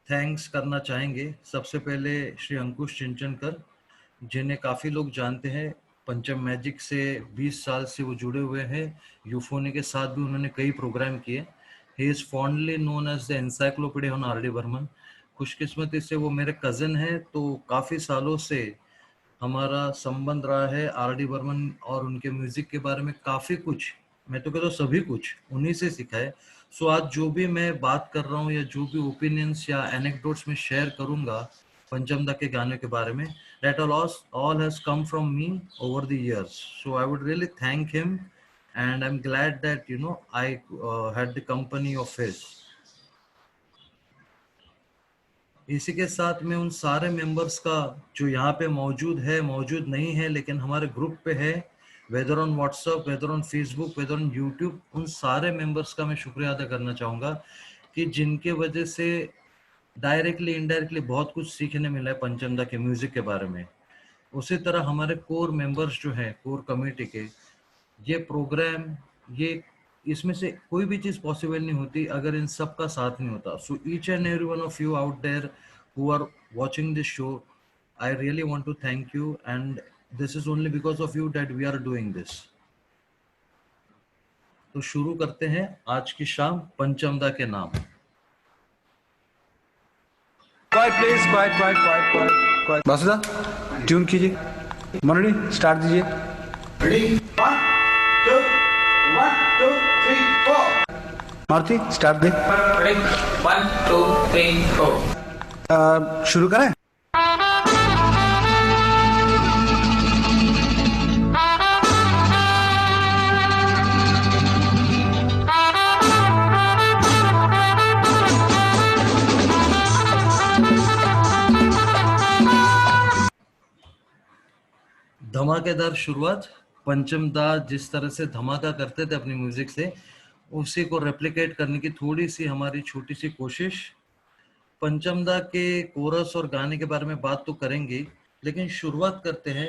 Thanks करना चाहेंगे सबसे पहले श्री अंकुश चिंचनकर, जिन्हें काफ़ी लोग जानते हैं। पंचम मैजिक से 20 साल से वो जुड़े हुए हैं। यूफोनी के साथ भी उन्होंने कई प्रोग्राम किए। He is fondly known as the encyclopedia on R D Burman. खुशकिस्मती से वो मेरे कज़न हैं, तो काफ़ी सालों से हमारा संबंध रहा है। आर डी बर्मन और उनके म्यूजिक के बारे में काफ़ी कुछ, मैं तो कहता हूँ सभी कुछ उन्हीं से सीखा है। सो आज जो भी मैं बात कर रहा हूँ या जो भी ओपिनियंस या एनेक्डोट्स में शेयर करूंगा पंचमदा के गाने के बारे में, that all has come from me over the years. So I would really thank him, and I'm glad that I had the company of his. इसी के साथ में उन सारे मेंबर्स का जो यहाँ पे मौजूद नहीं है लेकिन हमारे ग्रुप पे है, whether on WhatsApp, whether on Facebook, whether on YouTube, उन सारे मेंबर्स का मैं शुक्रिया अदा करना चाहूँगा कि जिनके वजह से डायरेक्टली इनडायरेक्टली बहुत कुछ सीखने मिला है पंचमदा के म्यूजिक के बारे में। उसी तरह हमारे कोर मेंबर्स जो हैं, कोर कमेटी के, ये प्रोग्राम, ये इसमें से कोई भी चीज़ पॉसिबल नहीं होती अगर इन सब का साथ नहीं होता। So each and every one of you out there who are watching this show, I really want to thank you, and this is only because of you that we are doing this. तो शुरू करते हैं आज की शाम पंचमदा के नाम। Quite please, quite. Basuda tune कीजिए, मनोड़ी स्टार्ट दीजिए। रेडी, 1 2 3 4। मारुति स्टार्ट दे। रेडी, 1 2 3 4। शुरू करें। धमाकेदार शुरुआत। पंचमदा जिस तरह से धमाका करते थे अपनी म्यूजिक से, उसी को रेप्लिकेट करने की थोड़ी सी हमारी छोटी सी कोशिश। पंचमदा के कोरस और गाने के बारे में बात तो करेंगे, लेकिन शुरुआत करते हैं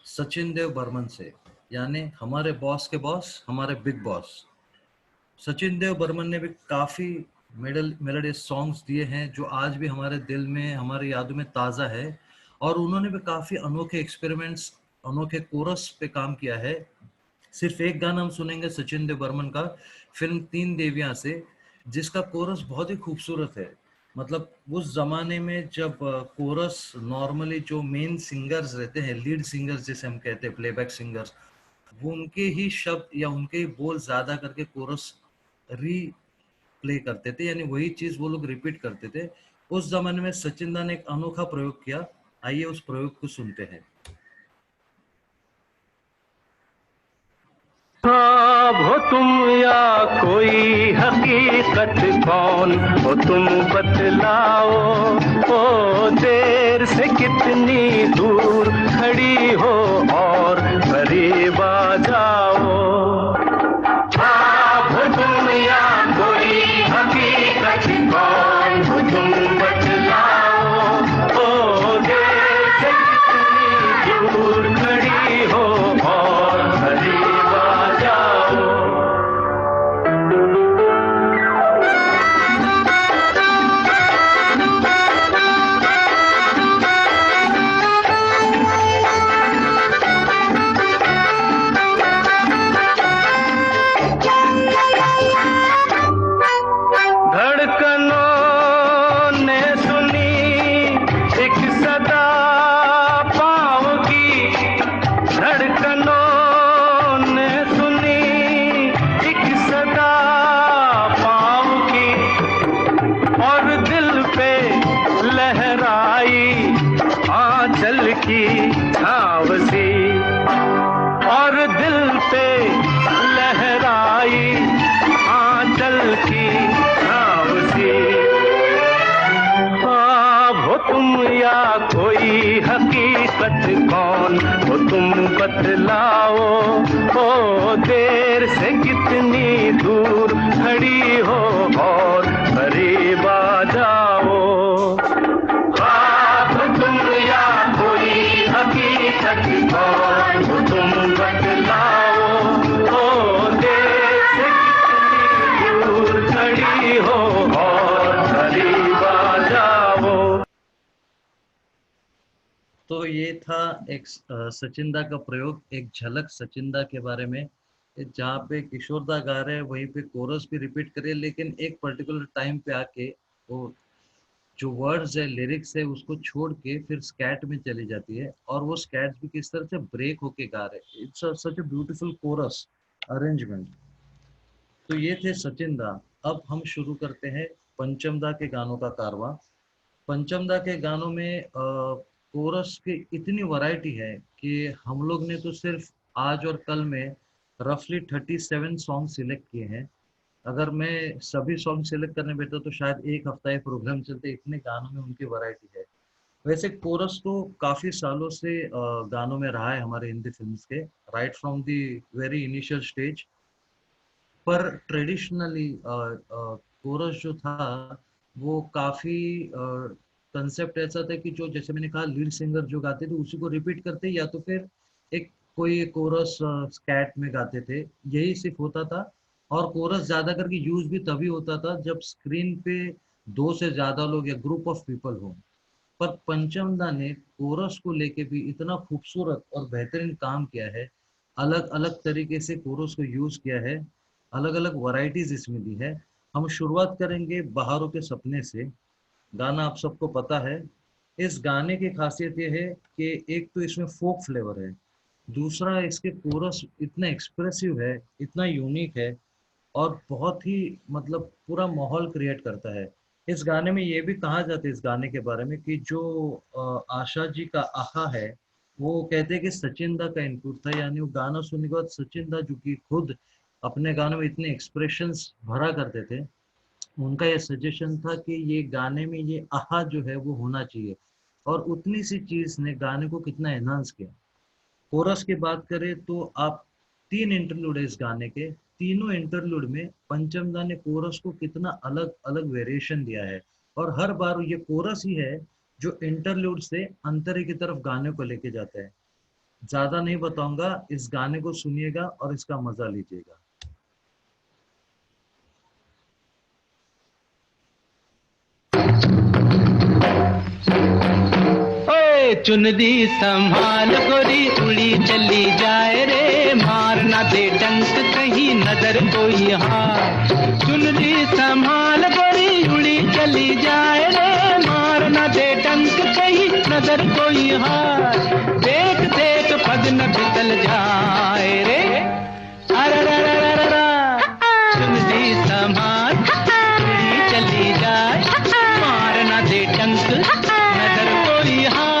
सचिन देव बर्मन से, यानी हमारे बॉस के बॉस, हमारे बिग बॉस। सचिन देव बर्मन ने भी काफ़ी मेलोडियस सॉन्ग्स दिए हैं जो आज भी हमारे दिल में, हमारी यादों में ताज़ा है। और उन्होंने भी काफ़ी अनोखे एक्सपेरिमेंट्स, अनोखे कोरस पे काम किया है। सिर्फ एक गाना हम सुनेंगे सचिन देव बर्मन का, फिल्म तीन देवियां से, जिसका कोरस बहुत ही खूबसूरत है। मतलब उस जमाने में जब कोरस नॉर्मली जो मेन सिंगर्स रहते हैं, लीड सिंगर्स जिसे हम कहते हैं, प्लेबैक सिंगर्स, वो उनके ही शब्द या उनके ही बोल ज्यादा करके कोरस प्ले करते थे, यानी वही चीज वो लोग रिपीट करते थे। उस जमाने में सचिन दा ने एक अनोखा प्रयोग किया। आइए उस प्रयोग को सुनते हैं। ख्वाब हो तुम या कोई हकीकत, कौन हो तुम बतलाओ। ओ देर से कितनी दूर खड़ी हो और करीब आ जाओ। ख्वाब हो तुम या कोई हकीकत, कौन हो तुम बतलाओ। ओ देर से कितनी दूर खड़ी हो और करीब कौन हो तुम बतलाओ। ओ देर से कितनी दूर खड़ी हो और करीब आ जाओ। ख्वाब तुम या कोई हकीकत, कौन हो तुम बतलाओ। ओ देर से कितनी दूर खड़ी हो और करीब आ जाओ। तो ये था एक सचिंदा का प्रयोग, एक झलक सचिंदा के बारे में, जहाँ पे किशोरदा गा रहे हैं वहीं पे कोरस भी रिपीट करे, लेकिन एक पर्टिकुलर टाइम पे आके वो जो वर्ड्स है, लिरिक्स है, उसको छोड़ के फिर स्कैट में चली जाती है, और वो स्कैट्स भी किस तरह से ब्रेक होके गा रहे हैं। It's such a beautiful chorus arrangement. तो ये थे सचिंदा। अब हम शुरू करते हैं पंचमदा के गानों का कारवां। पंचमदा के गानों में कोरस की इतनी वैरायटी है कि हम लोग ने तो सिर्फ आज और कल में रफली 37 सॉन्ग सिलेक्ट किए हैं। अगर मैं सभी सॉन्ग सिलेक्ट करने बैठा तो शायद एक हफ्ता ये प्रोग्राम चलते, इतने गानों में उनकी वैरायटी है। वैसे कोरस तो काफी सालों से गानों में रहा है हमारे हिंदी फिल्म्स के, right from the very initial stage. पर ट्रेडिशनली कोरस जो था वो काफी कंसेप्ट ऐसा था कि जो, जैसे मैंने कहा, लीड सिंगर जो गाते थे उसी को रिपीट करते, या तो फिर एक कोई कोरस स्कैट में गाते थे, यही सिर्फ होता था। और कोरस ज्यादा करके यूज भी तभी होता था जब स्क्रीन पे 2 से ज्यादा लोग या ग्रुप ऑफ पीपल हो। पर पंचमदा ने कोरस को लेके भी इतना खूबसूरत और बेहतरीन काम किया है, अलग अलग तरीके से कोरस को यूज किया है, अलग अलग वैरायटीज इसमें दी है। हम शुरुआत करेंगे बहारों के सपने से। गाना आप सबको पता है। इस गाने की खासियत ये है कि एक तो इसमें फोक फ्लेवर है, दूसरा इसके कोरस इतना एक्सप्रेसिव है, इतना यूनिक है, और बहुत ही मतलब पूरा माहौल क्रिएट करता है। इस गाने में ये भी कहा जाता है इस गाने के बारे में कि जो आशा जी का आहा है, वो कहते हैं कि सचिन दा का इनपुट था। यानी वो गाना सुनने के बाद सचिन दा, जो कि खुद अपने गानों में इतने एक्सप्रेशंस भरा करते थे, उनका ये सजेशन था कि ये गाने में ये आहा जो है वो होना चाहिए, और उतनी सी चीज ने गाने को कितना एनहांस किया। कोरस की बात करें तो आप 3 इंटरलूड है इस गाने के, तीनों इंटरलूड में पंचमदा ने कोरस को कितना अलग अलग वेरिएशन दिया है, और हर बार ये कोरस ही है जो इंटरलूड से अंतरे की तरफ गाने को लेके जाता है। ज्यादा नहीं बताऊंगा, इस गाने को सुनिएगा और इसका मजा लीजिएगा। चुनरी संभाल गोरी उड़ी चली जाए रे, मारना दे डंक कहीं नजर कोई हार। चुनरी संभाल गोरी उड़ी चली जाए रे, मारना दे डंक कहीं नजर कोई हार। देख देख पग न फिसल जाए रे, अररररररा। चुनरी संभाल उड़ी चली जाए, मारना दे डंक नजर कोई हार।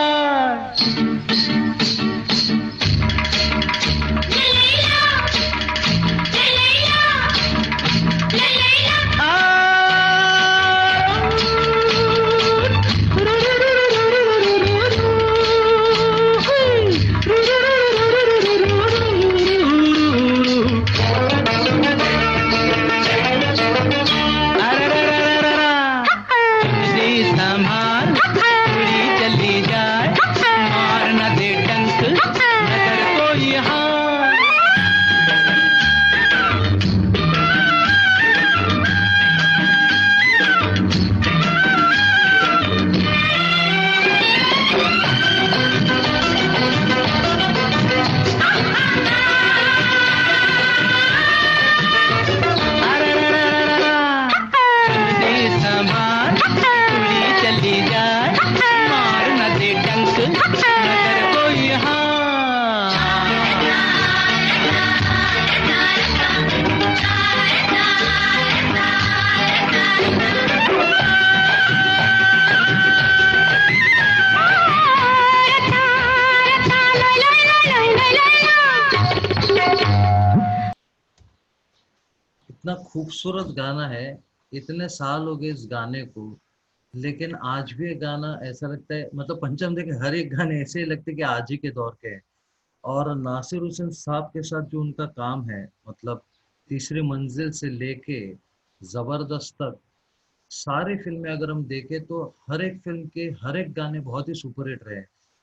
इतना खूबसूरत गाना है, इतने साल हो गए इस गाने को, लेकिन आज भी ये गाना ऐसा लगता है, मतलब पंचमदा के हर एक गाने ऐसे ही लगते हैं कि आज ही के दौर के हैं। और नासिर हुसैन साहब के साथ जो उनका काम है, मतलब तीसरी मंजिल से लेके जबरदस्त तक, सारी फिल्में अगर हम देखें तो हर एक फिल्म के हर एक गाने बहुत ही सुपरहिट रहे।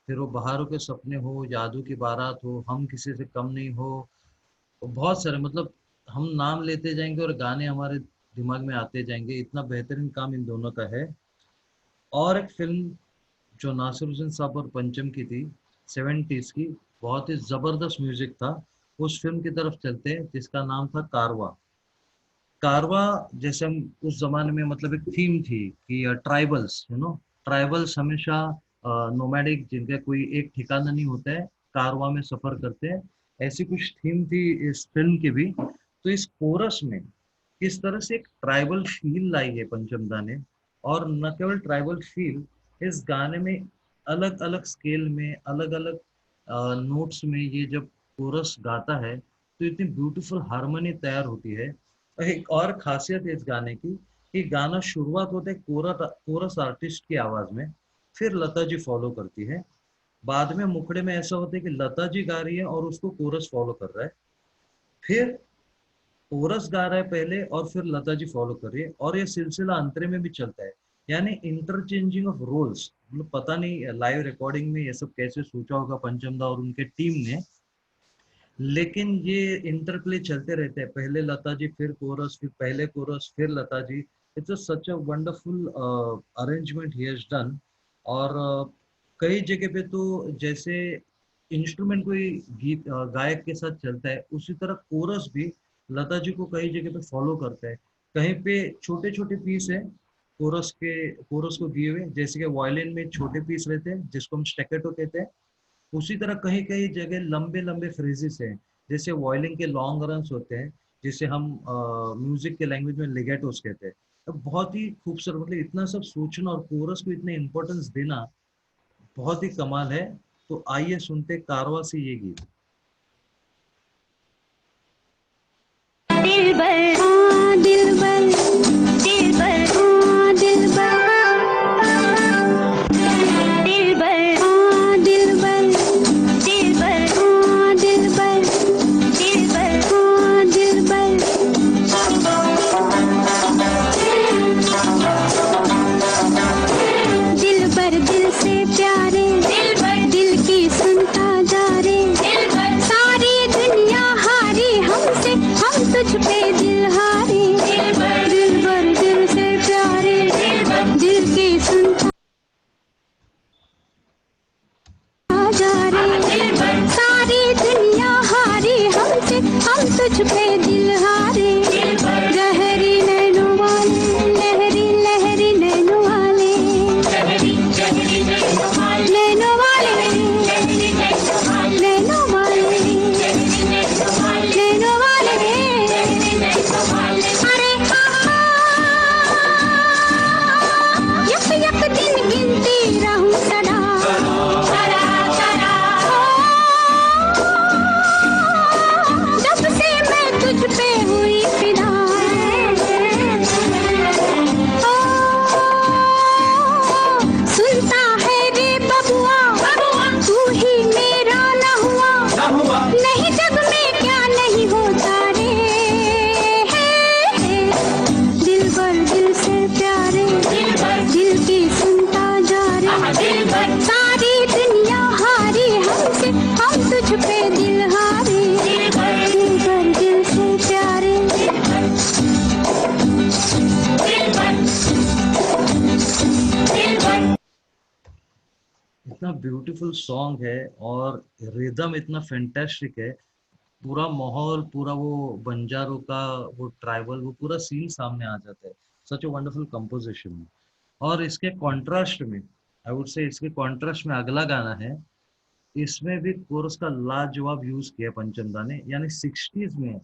फिर वो बहारों के सपने हो, यादों की बारात हो, हम किसी से कम नहीं हो, बहुत सारे, मतलब हम नाम लेते जाएंगे और गाने हमारे दिमाग में आते जाएंगे। इतना बेहतरीन काम इन दोनों का है। और एक फिल्म जो नासिर हुसैन साहब और पंचम की थी 70s की, बहुत ही जबरदस्त म्यूजिक था। उस फिल्म की तरफ चलते हैं जिसका नाम था कारवा। कारवा, जैसे हम उस जमाने में मतलब एक थीम थी कि ट्राइबल्स, ट्राइबल्स हमेशा नोमैडिक, जिनका कोई एक ठिकाना नहीं होता है, कारवा में सफर करते हैं। ऐसी कुछ थीम थी इस फिल्म की भी। तो इस कोरस में किस तरह से एक ट्राइबल फील लाई है पंचमदा ने, और न केवल ट्राइबल फील, इस गाने में अलग अलग स्केल में, अलग अलग नोट्स में ये जब कोरस गाता है तो इतनी ब्यूटीफुल हारमोनी तैयार होती है। एक और खासियत है इस गाने की कि गाना शुरुआत होता है कोरस आर्टिस्ट की आवाज में, फिर लता जी फॉलो करती है। बाद में मुखड़े में ऐसा होता है कि लता जी गा रही है और उसको कोरस फॉलो कर रहा है, फिर कोरस गा रहा है पहले और फिर लता जी फॉलो कर रही है, और ये सिलसिला अंतरे में भी चलता है। यानी इंटरचेंजिंग ऑफ रोल्स। मतलब पता नहीं लाइव रिकॉर्डिंग में ये सब कैसे सोचा होगा पंचमदा और उनके टीम ने, लेकिन ये इंटरप्ले चलते रहते हैं, पहले लता जी फिर कोरस, फिर पहले कोरस फिर Lata ji. It's such a wonderful arrangement he has done. और कई जगह पे तो जैसे इंस्ट्रूमेंट कोई गीत गायक के साथ चलता है, उसी तरह कोरस भी लता जी को कई जगह पे फॉलो करता है। कहीं पे छोटे छोटे पीस है कोरस को दिए हुए, जैसे कि वायलिन में छोटे पीस रहते हैं जिसको हम स्टैकेटो कहते हैं, उसी तरह कहीं कहीं जगह लंबे लंबे फ्रेजेस हैं, जैसे वायलिन के लॉन्ग रन्स होते हैं, जिसे हम म्यूजिक के लैंग्वेज में लेगेटोस कहते हैं। तो बहुत ही खूबसूरत, मतलब इतना सब सोचना और कोरस को इतने इम्पोर्टेंस देना बहुत ही कमाल है। तो आइए सुनते कारवा से ये गीत। दिलबर हाँ दिलबर, दिलबर हाँ दिलबर, दिलबर हाँ दिलबर, दिलबर हाँ दिलबर, दिलबर हाँ दिलबर, दिलबर दिल से प्यारे, दिलबर दिल की सुनता जा रे, दिलबर सारी दुनिया हारी हमसे, हम तुझ पे दिल हारे, दिलबर दिलबर दिल से प्यारे, दिलबर दिल की सुनता जा रे, दिलबर सारी दुनिया हारी हमसे, हम तुझ पे दिल हारे, दिलबर गहरी नैनों वाले, लहरी लहरी नैनों वाले, लहरी लहरी नैनों वाले, नैनों वाले, लहरी नैनों वाले, नैनों वाले, नैनों वाले, अरे यक यक दिन गिनती रहूं सदा, सदा सदा, जब से मैं तुझ पे हुई फिदा, सुनता है रे बबुआ, तू ही मेरा न हुआ, नहीं जग में क्या नहीं होता रे, दिलबर दिल से प्यारे, दिलबर दिल की सुनता जा रे, दिलबर सारी दुनिया हारी हमसे, हम तुझ पे दिल हारे, दिलबर दिलबर दिल से प्यारे, दिलबर दिलबर। इतना ब्यूटीफुल सॉन्ग है और रिदम इतना फैंटास्टिक है। पूरा माहौल, पूरा वो बंजारों का वो ट्राइबल, वो पूरा सीन सामने आ जाता है। सच अ वंडरफुल कंपोजिशन। और इसके कॉन्ट्रास्ट में, आई वुड से इसके कॉन्ट्रास्ट में अगला गाना है, इसमें भी कोरस का लाजवाब यूज किया पंचमदा ने। यानी 60s में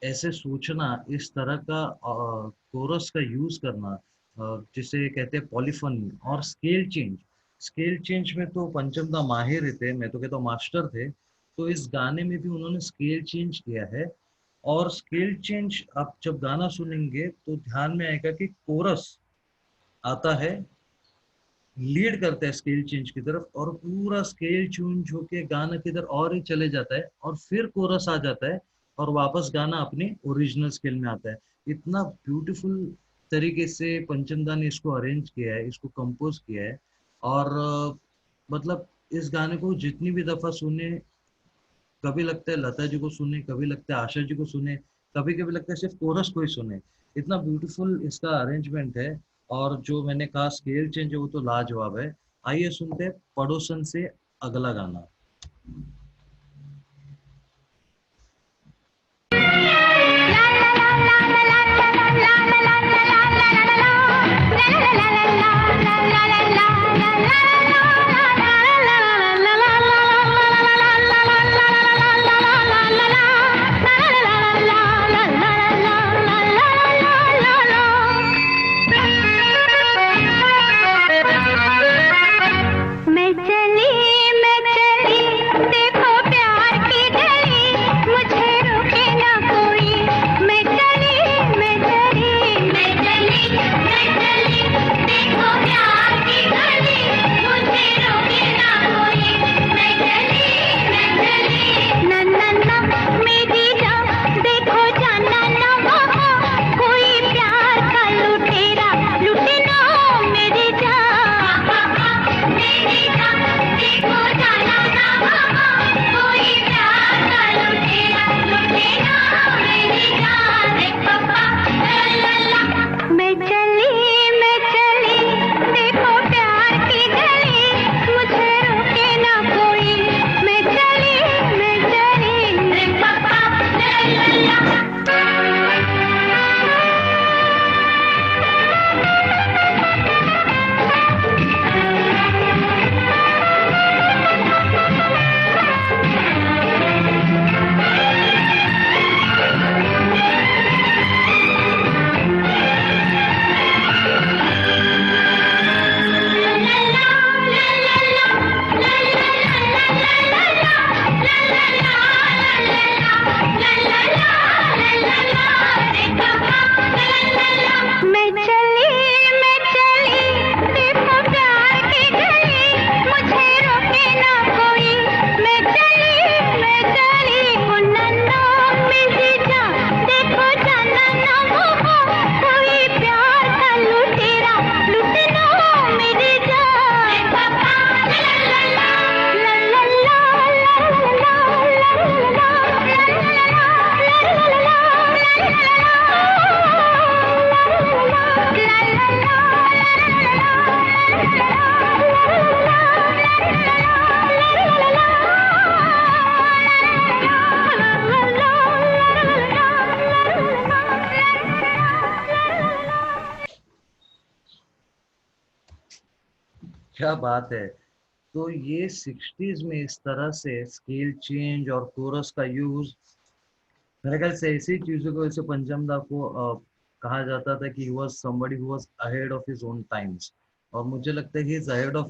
ऐसे सोचना, इस तरह का कोरस का यूज करना, जिसे कहते हैं पॉलीफोनी और स्केल चेंज। स्केल चेंज में तो पंचमदा माहिर थे, मैं तो कहता हूँ मास्टर थे। तो इस गाने में भी उन्होंने स्केल चेंज किया है। और स्केल चेंज आप जब गाना सुनेंगे तो ध्यान में आएगा कि कोरस आता है, लीड करता है स्केल चेंज की तरफ, और पूरा स्केल चेंज होके गाना किधर और ही चले जाता है, और फिर कोरस आ जाता है और वापस गाना अपनी ओरिजिनल स्केल में आता है। इतना ब्यूटीफुल तरीके से पंचमदा ने इसको अरेंज किया है, इसको कंपोज किया है। और मतलब इस गाने को जितनी भी दफा सुने, कभी लगता है लता जी को सुने, कभी लगता है आशा जी को सुने, कभी कभी लगता है सिर्फ कोरस को ही सुने। इतना ब्यूटीफुल इसका अरेंजमेंट है। और जो मैंने कहा स्केल चेंज है वो तो लाजवाब है। आइए सुनते हैं पड़ोसन से अगला गाना। मैं चली देखो प्यार की गली, मुझे रोके ना कोई। मैं चली देखो प्यार की गली, मुझे रोके ना कोई। मैं चली ना ना ना मेरी जान, देखो जाना ना वहाँ कोई प्यार का लुटेरा लुटे ना मेरी जान। मेरी जान देखो जाना ना वहाँ कोई प्यार का लुटेरा लुटे ना मेरी जान। देख पापा ला ला ला। मैं चली देखो प्यार की गली, मुझे रोके ना कोई। मैं चली देख पापा ला ला ला। मैं चली देखो प्यार की गली, मुझे रोके ना कोई। मैं चली ओ नन्ना मेरी जान, देखो जाना ना वहाँ कोई प्यार का लुटेरा लुटे ना मेरी जान। पापा ला ला ला ला ला ला ला ला क्या बात है। तो ये 60s में इस तरह से स्केल चेंज और कोरस का यूज, मेरे ख्याल से ऐसी चीजों को वैसे पंचमदा को कहा जाता था कि he was somebody who was ahead of his own times। और मुझे लगता है he is ahead of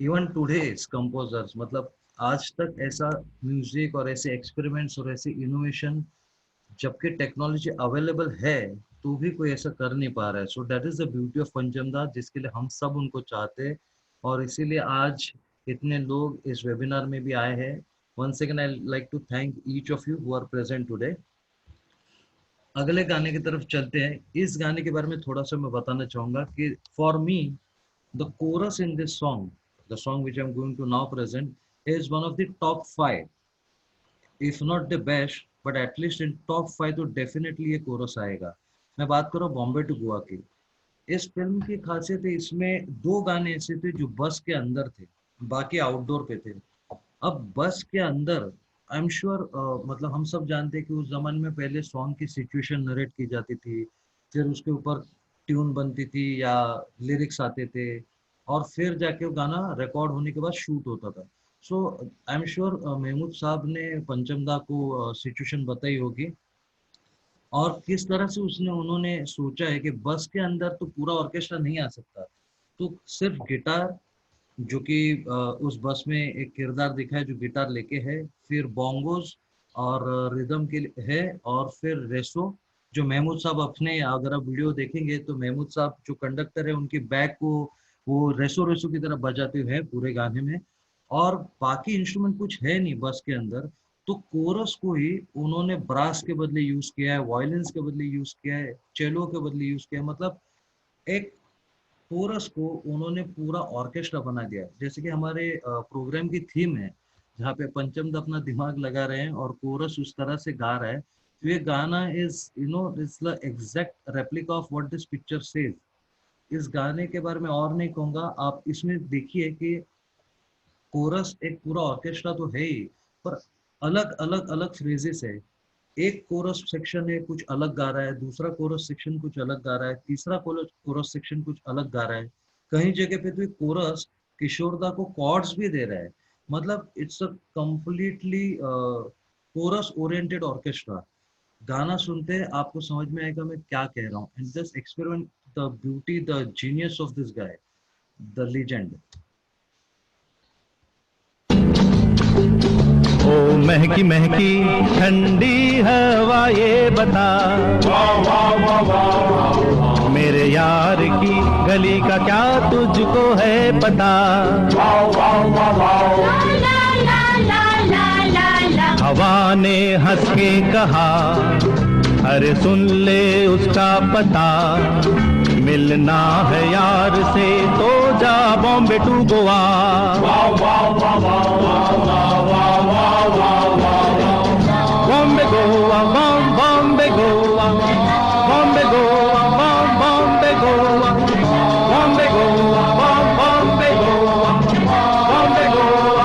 even today's composers। मतलब आज तक ऐसा म्यूजिक और ऐसे एक्सपेरिमेंट्स और ऐसे इनोवेशन, जबकि टेक्नोलॉजी अवेलेबल है तो भी कोई ऐसा कर नहीं पा रहा है। So that is the beauty of Pancham da, जिसके लिए हम सब उनको चाहते हैं और इसीलिए आज इतने लोग इस वेबिनार में भी आए हैं। Once again I like to thank each of you who are present today. अगले गाने की तरफ चलते हैं। इस गाने के बारे में थोड़ा सा मैं बताना चाहूंगा कि for me the chorus in this song, the song which I am going to now present, is one of the top 5, if not the best but at least in top 5 तो डेफिनेटली ये कोरस आएगा। मैं बात कर रहा हूँ Bombay to Goa की। इस फिल्म की खासियत है, इसमें 2 गाने ऐसे थे जो बस के अंदर थे, बाकी आउटडोर पे थे। अब बस के अंदर आई एम श्योर, मतलब हम सब जानते हैं कि उस जमाने में पहले सॉन्ग की सिचुएशन नरेट की जाती थी, फिर उसके ऊपर ट्यून बनती थी या लिरिक्स आते थे और फिर जाके वो गाना रिकॉर्ड होने के बाद शूट होता था। सो आई एम श्योर महमूद साहब ने पंचमदा को सिचुएशन बताई होगी और किस तरह से उन्होंने सोचा है कि बस के अंदर तो पूरा ऑर्केस्ट्रा नहीं आ सकता, तो सिर्फ गिटार, जो कि उस बस में एक किरदार दिखा है जो गिटार लेके है, फिर बोंगोस और रिदम के है, और फिर रेसो जो महमूद साहब अपने, अगर आप वीडियो देखेंगे तो महमूद साहब जो कंडक्टर है उनकी बैक को वो रेसो रेसो की तरह बजाते हुए है पूरे गाने में। और बाकी इंस्ट्रूमेंट कुछ है नहीं बस के अंदर, तो कोरस को ही उन्होंने ब्रास के बदले यूज किया है, वायलिन्स के बदले यूज किया है, चेलो के बदले यूज किया है। मतलब एक कोरस को उन्होंने पूरा ऑर्केस्ट्रा बना दिया। जैसे कि हमारे प्रोग्राम की थीम है जहाँ पे पंचमदा अपना दिमाग लगा रहे हैं और कोरस उस तरह से गा रहा है, तो ये गाना is is the exact replica of what this picture says. इस गाने के बारे में और नहीं कहूंगा, आप इसमें देखिए कि कोरस एक पूरा ऑर्केस्ट्रा तो है ही, पर अलग अलग अलग फ्रेजेस है। एक कोरस सेक्शन है कुछ अलग गा रहा है, दूसरा कोरस सेक्शन कुछ अलग गा रहा है, तीसरा कोरस सेक्शन कुछ अलग गा रहा है। कहीं जगह पे तो कोरस किशोरदा को कॉर्ड्स भी दे रहा है। मतलब it's a completely chorus oriented orchestra. गाना सुनते हैं आपको समझ में आएगा मैं क्या कह रहा हूँ। And just experiment the beauty, the genius of this guy, the legend. ओ महकी महकी ठंडी हवा ये बता, मेरे यार की गली का क्या तुझको है पता। हवा ने हंस के कहा, अरे सुन ले उसका पता, मिलना है यार से तो जा बॉम्बे टू गोवा। बॉम्बे गोवा, बॉम्बे गोवा, बॉम्बे गोवा, बॉम्बे गोवा, बॉम्बे गोवा, बॉम्बे गोवा, बॉम्बे गोवा, बॉम्बे गोवा,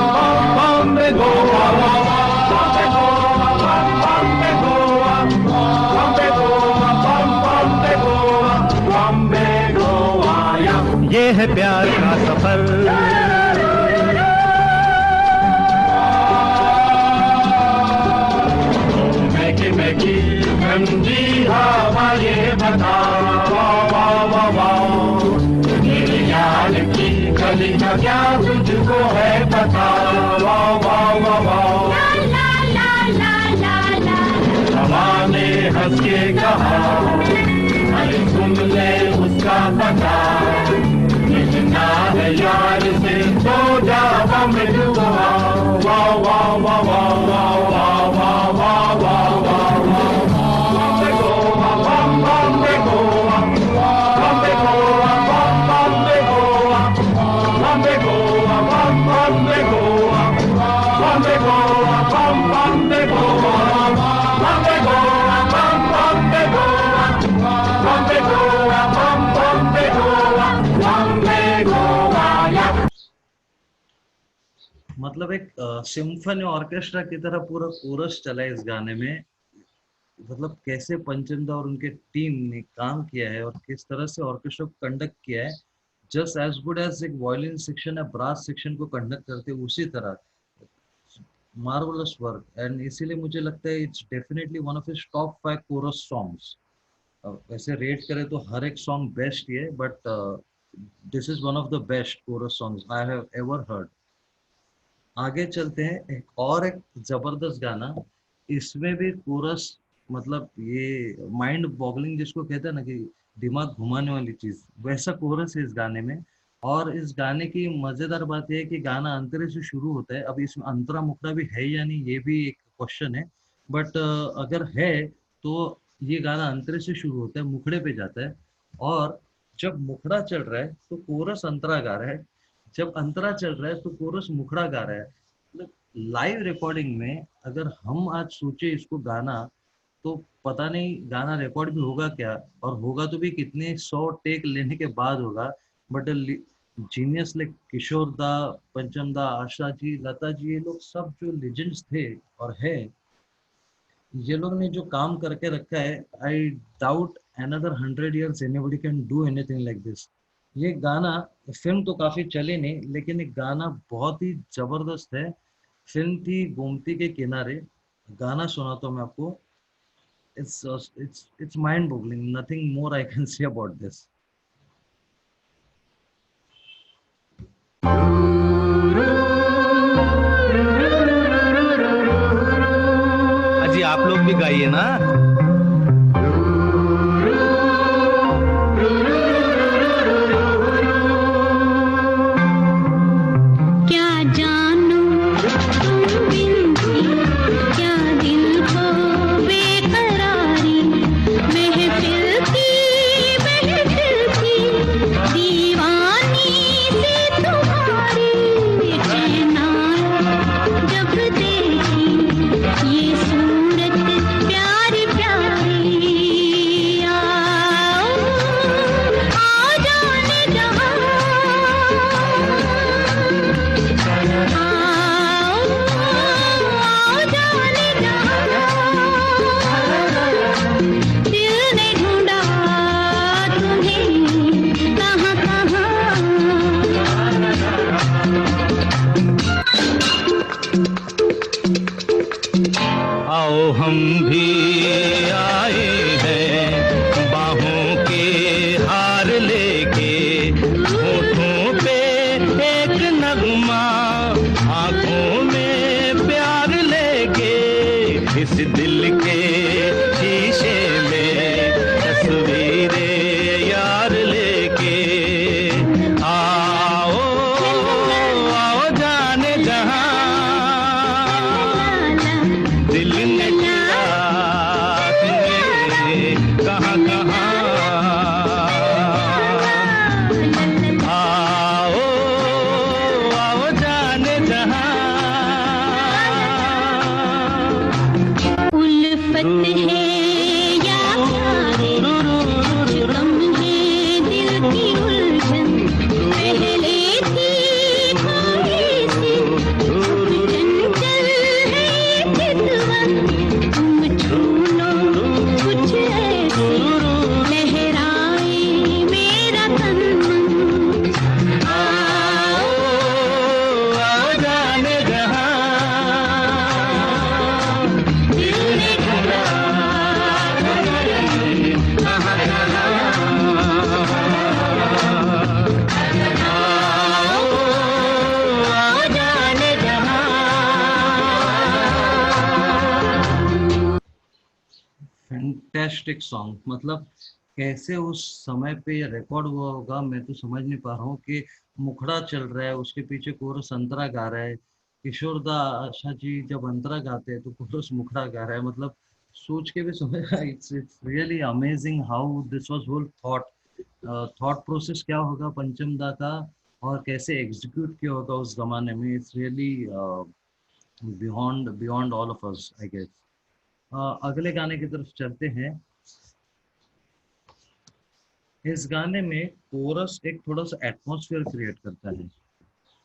बॉम्बे गोवा, बॉम्बे गोवा, बॉम्बे गोवा, बॉम्बे गोवा। ये है प्यार का सफर, महकी ठंडी हवा ये बता, मेरे यार की गली का क्या तुझको है पता। हवा ने हंस के कहा, अरे सुन ले उसका पता, मिलना है यार से तो जा बॉम्बे टू गोवा। वाह वाह वाह वाह वाह वाह वाह वाह वाह वाह। बॉम्बे गोवा, बॉम्बे गोवा, बॉम्बे गोवा, बॉम्बे गोवा, बॉम्बे गोवा, बॉम्बे गोवा, बॉम्बे गोवा, बॉम्बे गोवा, बॉम्बे गोवा, बॉम्बे गोवा, बॉम्बे गोवा, बॉम्बे गोवा, बॉम्बे गोवा। मतलब एक सिम्फनी ऑर्केस्ट्रा की तरह पूरा कोरस चला है इस गाने में। मतलब कैसे पंचमदा और उनके टीम ने काम किया है और किस तरह से ऑर्केस्ट्रा को कंडक्ट किया है, जस्ट एज गुड एज एक वायलिन सेक्शन या ब्रास सेक्शन को कंडक्ट करते उसी तरह। Marvellous work. एंड इसीलिए मुझे लगता है it's definitely one of his top 5 chorus songs. वैसे रेट करें तो हर एक सॉन्ग बेस्ट ही है, but this is one of the best chorus songs I have ever heard. आगे चलते हैं, एक जबरदस्त गाना। इसमें भी कोरस, मतलब ये माइंड बॉगलिंग जिसको कहते हैं ना कि दिमाग घुमाने वाली चीज, वैसा कोरस है इस गाने में। और इस गाने की मजेदार बात यह है कि गाना अंतरे से शुरू होता है। अब इसमें अंतरा मुखड़ा भी है या नहीं, ये भी एक क्वेश्चन है, बट अगर है तो ये गाना अंतरे से शुरू होता है, मुखड़े पे जाता है, और जब मुखड़ा चल रहा है तो कोरस अंतरा गा रहा है, जब अंतरा चल रहा है तो कोरस मुखड़ा गा रहा है। मतलब लाइव रिकॉर्डिंग में अगर हम आज सोचे इसको गाना, तो पता नहीं गाना रिकॉर्ड भी होगा क्या, और होगा तो भी कितने 100 टेक लेने के बाद होगा। बट जीनियस लाइक किशोर दा, पंचम दा, आशा जी, लता जी, ये लोग सब जो लेजेंड्स थे और है, ये लोग ने जो काम करके रखा है, I doubt another 100 years anybody can do anything like this। ये गाना, फिल्म तो काफी चले नहीं, लेकिन एक गाना बहुत ही जबरदस्त है। फिल्म थी गोमती के किनारे, गाना सुनाता हूँ मैं आपको। it's mind boggling, nothing more I can say about this। अजी आप लोग भी गाइए ना। जब देखी ये सूरत प्यारी फैंटास्टिक सॉन्ग, मतलब कैसे उस समय पे ये रिकॉर्ड हुआ होगा मैं तो समझ नहीं पा रहा हूँ कि मुखड़ा चल रहा है, उसके पीछे कोरस अंतरा गा रहा है, किशोर दा आशा जी जब अंतरा गाते हैं तो कोरस मुखड़ा गा रहा है, मतलब सोच के भी समझ it's really amazing how this was whole thought process क्या होगा पंचम दा का और कैसे एग्जीक्यूट किया होगा उस जमाने में. It's really beyond all of us I guess. अगले गाने की तरफ चलते हैं. इस गाने में कोरस एक थोड़ा सा एटमॉस्फेयर क्रिएट करता है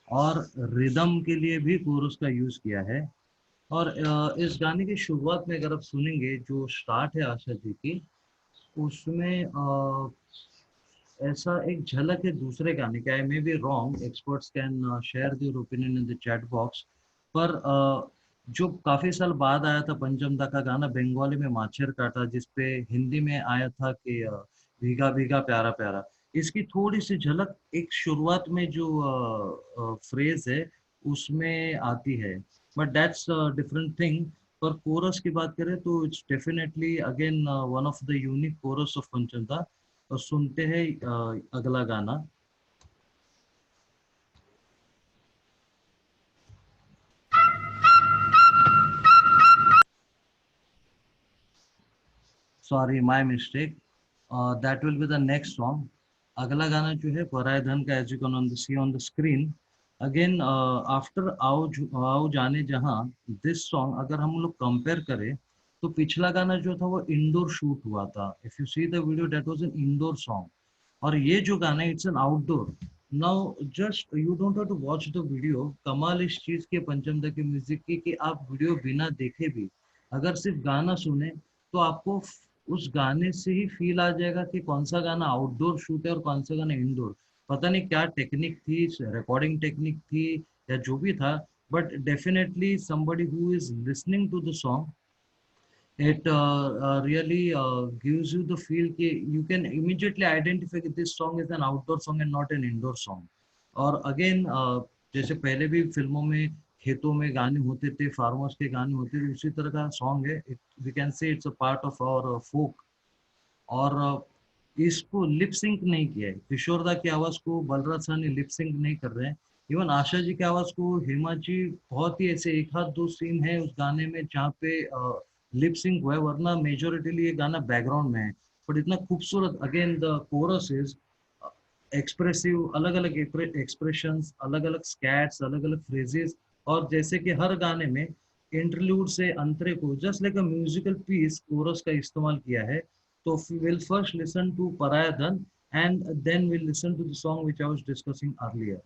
और रिदम के लिए भी कोरस का यूज किया है. और इस गाने की शुरुआत में अगर आप सुनेंगे जो स्टार्ट है आशा जी की, उसमें ऐसा एक झलक है दूसरे गाने का. I may be wrong, experts can share their opinion in the chat box. पर जो काफी साल बाद आया था पंचम दा का गाना बंगाली में माछेर काटा, जिसपे हिंदी में आया था कि भीगा भीगा प्यारा प्यारा, इसकी थोड़ी सी झलक एक शुरुआत में जो फ्रेज है उसमें आती है, बट दैट्स डिफरेंट थिंग. पर कोरस की बात करें तो it's definitely again one of the unique chorus of Pancham da. और सुनते हैं अगला गाना. Sorry my mistake, that will be the next song. अगला गाना जो है पराय धन का, as you can see on the screen. Again after आओ जाने जहां, दिस सॉन्ग अगर हम लोग कंपेयर करें तो पिछला गाना जो था वो इंडोर शूट हुआ था. If you see the video that was an indoor song, और ये जो गाना है it's an outdoor. Now just you don't have to watch the video. कमाल इस चीज के पंचम दा की म्यूजिक की कि आप वीडियो बिना देखे भी अगर सिर्फ गाना सुने तो आपको उस गाने से ही फील आ जाएगा कि कौन सा गाना आउटडोर शूट है और कौन सा गाना इंडोर. पता नहीं क्या टेक्निक थी, रिकॉर्डिंग टेक्निक थी या जो भी था, but definitely somebody who is listening to the song, it really gives you the feel कि you can immediately identify that this song is an outdoor song and not an indoor song. और again जैसे पहले भी फिल्मों में खेतों में गाने होते थे, फार्मर्स के गाने होते थे, उसी तरह का सॉन्ग है. We can say it's a part of our folk. और इसको लिप सिंक नहीं किया है. किशोर दा की आवाज को बलराज साहनी लिप सिंक नहीं कर रहे हैं. इवन आशा जी की आवाज को हेमा जी, बहुत ही ऐसे एक हाथ दो सीन है उस गाने में जहाँ पे लिप सिंक हुआ है, वरना मेजोरिटीली ये गाना बैकग्राउंड में है. बट इतना खूबसूरत, again the coarse is expressive, अलग अलग एक्सप्रेशंस, अलग अलग स्कैट्स, अलग अलग फ्रेजेस. और जैसे कि हर गाने में इंटरल्यूड से अंतरे को just like a musical piece chorus का इस्तेमाल किया है. तो will first listen to Paraya Dhan and then will listen to the song which I was discussing earlier.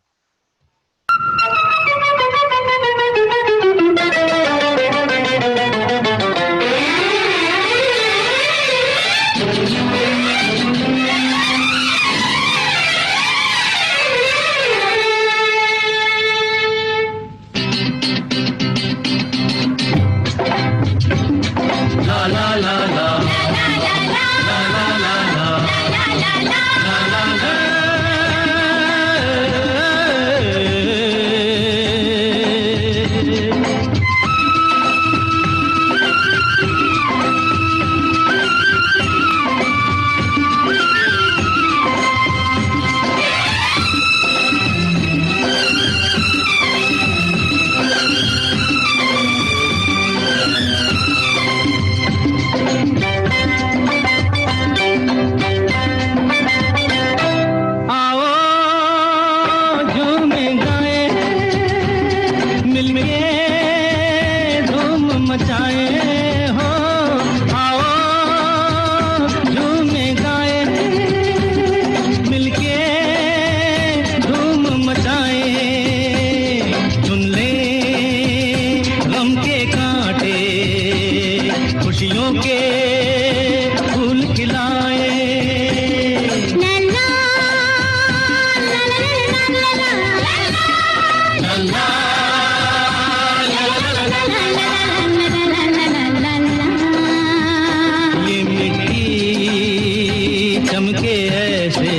चमके ऐसे,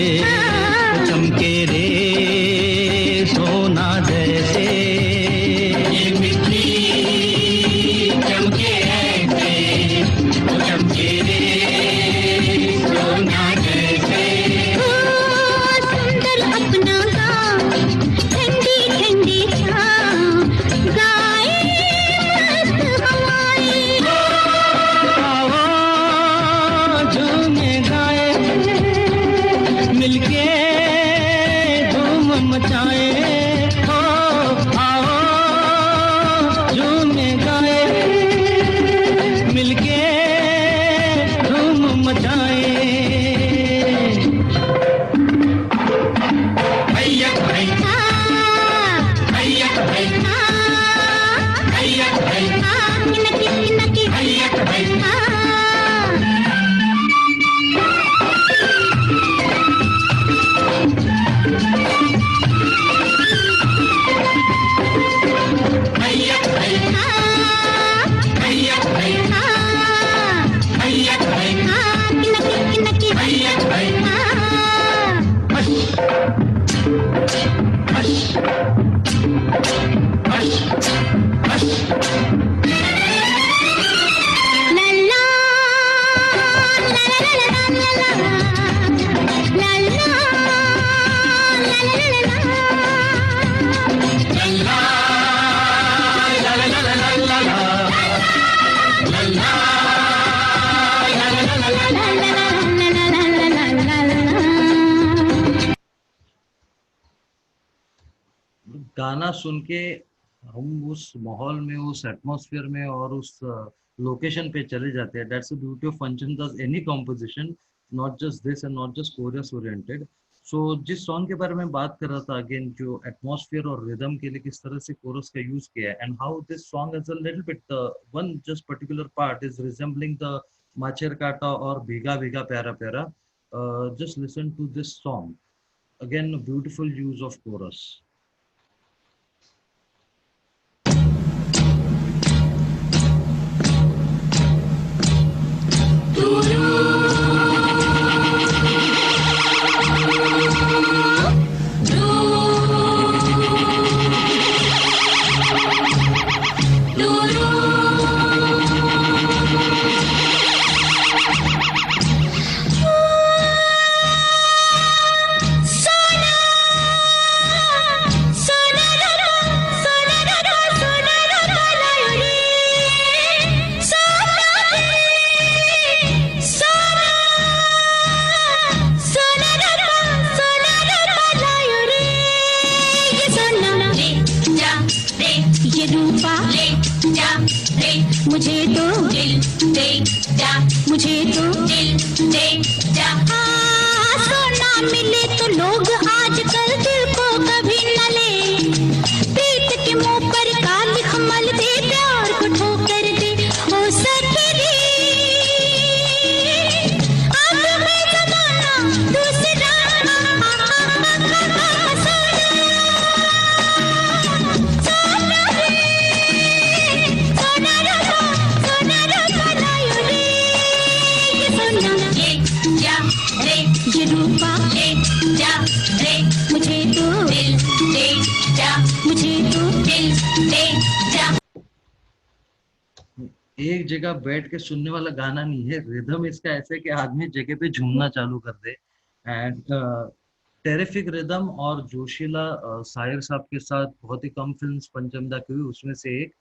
चमके रे गाना सुन के हम उस माहौल में, उस एटमॉस्फेयर में और उस लोकेशन पे चले जाते हैं. That's the beauty of Pancham da's any composition, not just this and not just chorus oriented. सो जिस सॉन्ग के बारे में बात कर रहा था, अगेन जो एटमॉस्फेयर और रिदम के लिए किस तरह से कोरस का यूज किया है, and how this song is a little bit one just particular part is resembling the माचेर काटा और भीगा भीगा प्यारा प्यारा. Just listen to this song, again beautiful use of chorus. ये रूपा ले जा रे, मुझे तो दिल दे जा, मुझे तो दिल दे जा. हाँ, सोना मिले तो लोग आजकल दिल को कभी न ले, पीत के मुंह पर काली खमल दे, प्यार को ठोकर दे. ओ सखी अब है जमाना दूसरा, ये रूपा ले जा रे, मुझे तो दिल दे जा, मुझे तो दिल दे जा. एक जगह बैठ के सुनने वाला गाना नहीं है. रिदम इसका ऐसे कि आदमी जगह पे झूमना चालू कर दे. एंड टेरिफिक रिदम और जोशीला साहिर साहब के साथ बहुत ही कम फिल्म्स पंचमदा की हुई, उसमें से एक.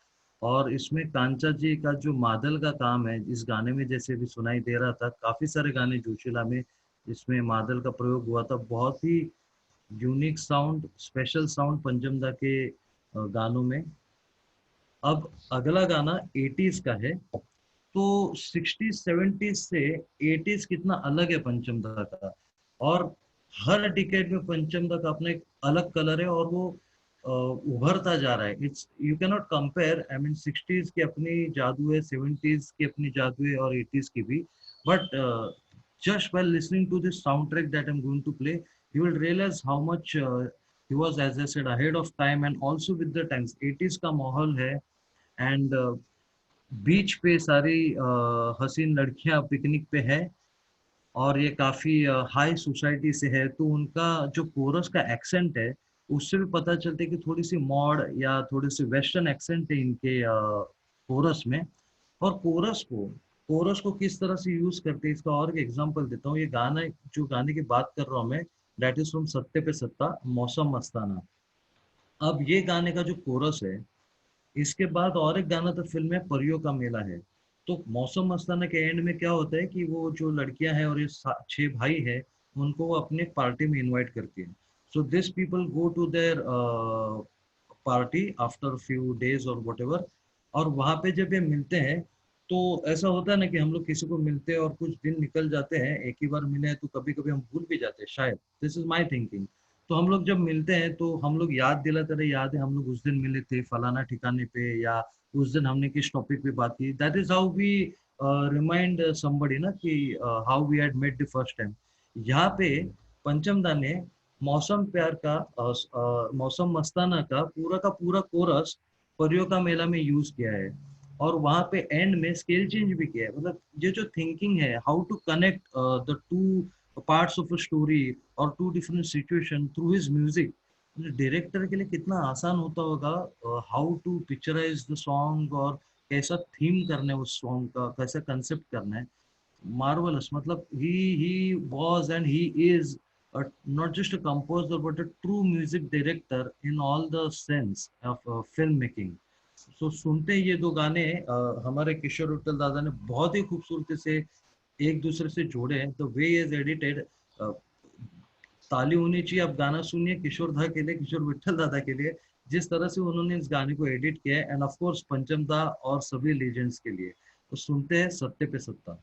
और इसमें कांचा जी का जो मादल का काम है इस गाने में, जैसे भी सुनाई दे रहा था, काफी सारे गाने जोशीला में इसमें मादल का प्रयोग हुआ था. बहुत ही यूनिक साउंड, स्पेशल साउंड पंचमदा के गानों में. अब अगला गाना 80s का है. तो 60s 70s से 80s कितना अलग है पंचमदा का, और हर डिकेड में पंचमदा का अपना एक अलग कलर है और वो उभरता जा रहा है. It's you can not compare. I mean 60s की अपनी जादू है, 70s की अपनी जादू है और 80s की भी. But just while listening to this soundtrack that I'm going to play, you will realize how much he was, as I said, ahead of time and also with the times. 80s का माहौल है and बीच पे सारी हसीन लड़कियां picnic पे है और ये काफी हाई सोसाइटी से है. तो उनका जो कोरस का एक्सेंट है उससे भी पता चलता है कि थोड़ी सी मॉड या थोड़ी सी वेस्टर्न एक्सेंट है इनके कोरस में. और कोरस को किस तरह से यूज करते हैं इसका और एक एग्जांपल देता हूँ. ये गाना, जो गाने की बात कर रहा हूँ मैं, दैट इज फ्रॉम सत्ते पे सत्ता, मौसम मस्ताना. अब ये गाने का जो कोरस है, इसके बाद और एक गाना था फिल्म में, परियों का मेला है. तो मौसम मस्ताना के एंड में क्या होता है कि वो जो लड़कियां हैं और ये 6 भाई है, उनको वो अपने पार्टी में इन्वाइट करती है. So this people go to their party after few days और व्हाटएवर. और वहां पे जब ये मिलते हैं तो ऐसा होता है ना कि हम लोग किसी को मिलते हैं और कुछ दिन निकल जाते हैं, एक ही बार मिले हैं तो कभी कभी हम भूल भी जाते हैं शायद. This is my thinking. तो हम लोग जब मिलते हैं तो हम लोग याद दिलाते रहे, याद है हम लोग उस दिन मिले थे फलाना ठिकाने पे, या उस दिन हमने किस टॉपिक पे बात की. That is how we remind somebody ना कि how we had met the first time. यहाँ पे पंचमदा ने मौसम प्यार का मौसम मस्ताना का पूरा कोरस परियों का मेला में यूज किया है. और वहां पे एंड में स्केल चेंज भी किया है. मतलब ये जो थिंकिंग है, how to connect the two parts of a story और two different situation through his music, director के लिए कितना आसान होता होगा how to picturise the song और कैसा थीम करना है उस सॉन्ग का, कैसा कंसेप्ट करना है. मार्वलस. मतलब he was and he is not just a composer but a true music director in all the sense of filmmaking. So सुनते ये दो गाने हमारे किशोर विट्ठल दादा ने बहुत ही खूबसूरती से एक दूसरे से जोड़े हैं. द वे इज एडिटेड, ताली होनी चाहिए. आप गाना सुनिए किशोर दा के लिए, किशोर विट्ठल दादा के लिए. जिस तरह से उन्होंने इस गाने को एडिट किया है, एंड ऑफ कोर्स पंचम दा और सभी लेजेंड्स के लिए, तो सुनते हैं सत्ते पे सत्ता।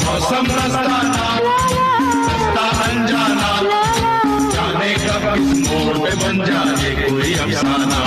मौसम मस्ताना रास्ता अनजाना जाने कब किस मोड़ पे बन जाए कोई अफसाना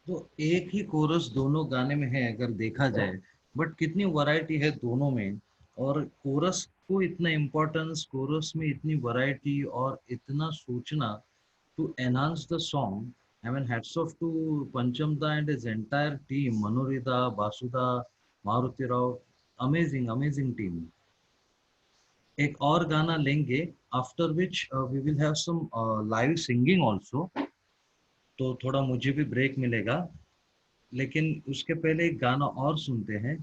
तो एक ही कोरस दोनों गाने में है अगर देखा जाए, बट कितनी वैरायटी है दोनों में, और कोरस को इतना इम्पोर्टेंस, कोरस में इतनी वैरायटी और इतना सोचना to enhance the song. I mean, hats off to Panchamda and his entire team, Manurida, Basuda, Maruti Rao, amazing team. एक और गाना लेंगे, after which we will have some live singing also, तो थोड़ा मुझे भी ब्रेक मिलेगा, लेकिन उसके पहले एक गाना और सुनते हैं।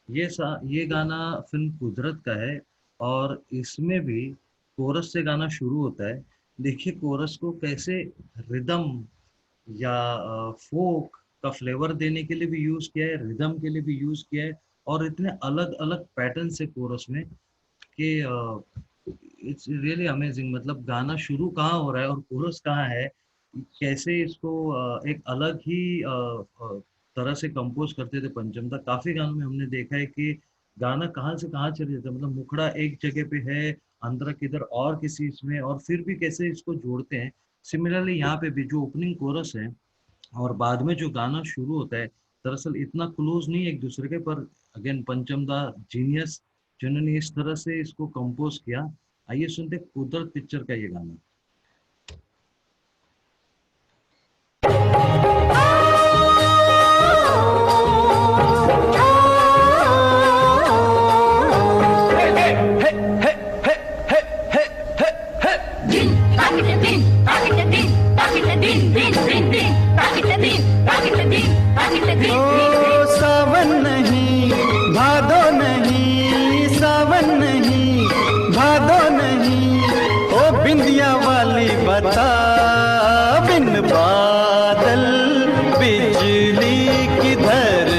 ये गाना फिल्म कुदरत का है, और इसमें भी कोरस से गाना शुरू होता है। देखिए कोरस को कैसे रिदम या फोक का फ्लेवर देने के लिए भी यूज किया है, रिदम के लिए भी यूज किया है, और इतने अलग अलग पैटर्न से कोरस में कि इट्स रियली अमेजिंग। मतलब गाना शुरू कहाँ हो रहा है और कोरस कहाँ है, कैसे इसको एक अलग ही तरह से कंपोज करते थे पंचम दा। काफी गानों में हमने देखा है कि गाना कहाँ से कहाँ चले जाता है, मतलब मुखड़ा एक जगह पे है, अंदर किधर और किसी इसमें, और फिर भी कैसे इसको जोड़ते हैं। सिमिलरली यहाँ पे भी जो ओपनिंग कोरस है और बाद में जो गाना शुरू होता है, दरअसल इतना क्लोज नहीं है एक दूसरे के, पर अगेन पंचम दा जीनियस जिन्होंने इस तरह से इसको कंपोज किया। आइए सुनते हैं कुदरत पिक्चर का ये गाना। ओ सावन नहीं भादो नहीं, सावन नहीं भादो नहीं, ओ बिंदिया वाली बता, बिन बादल बिजली किधर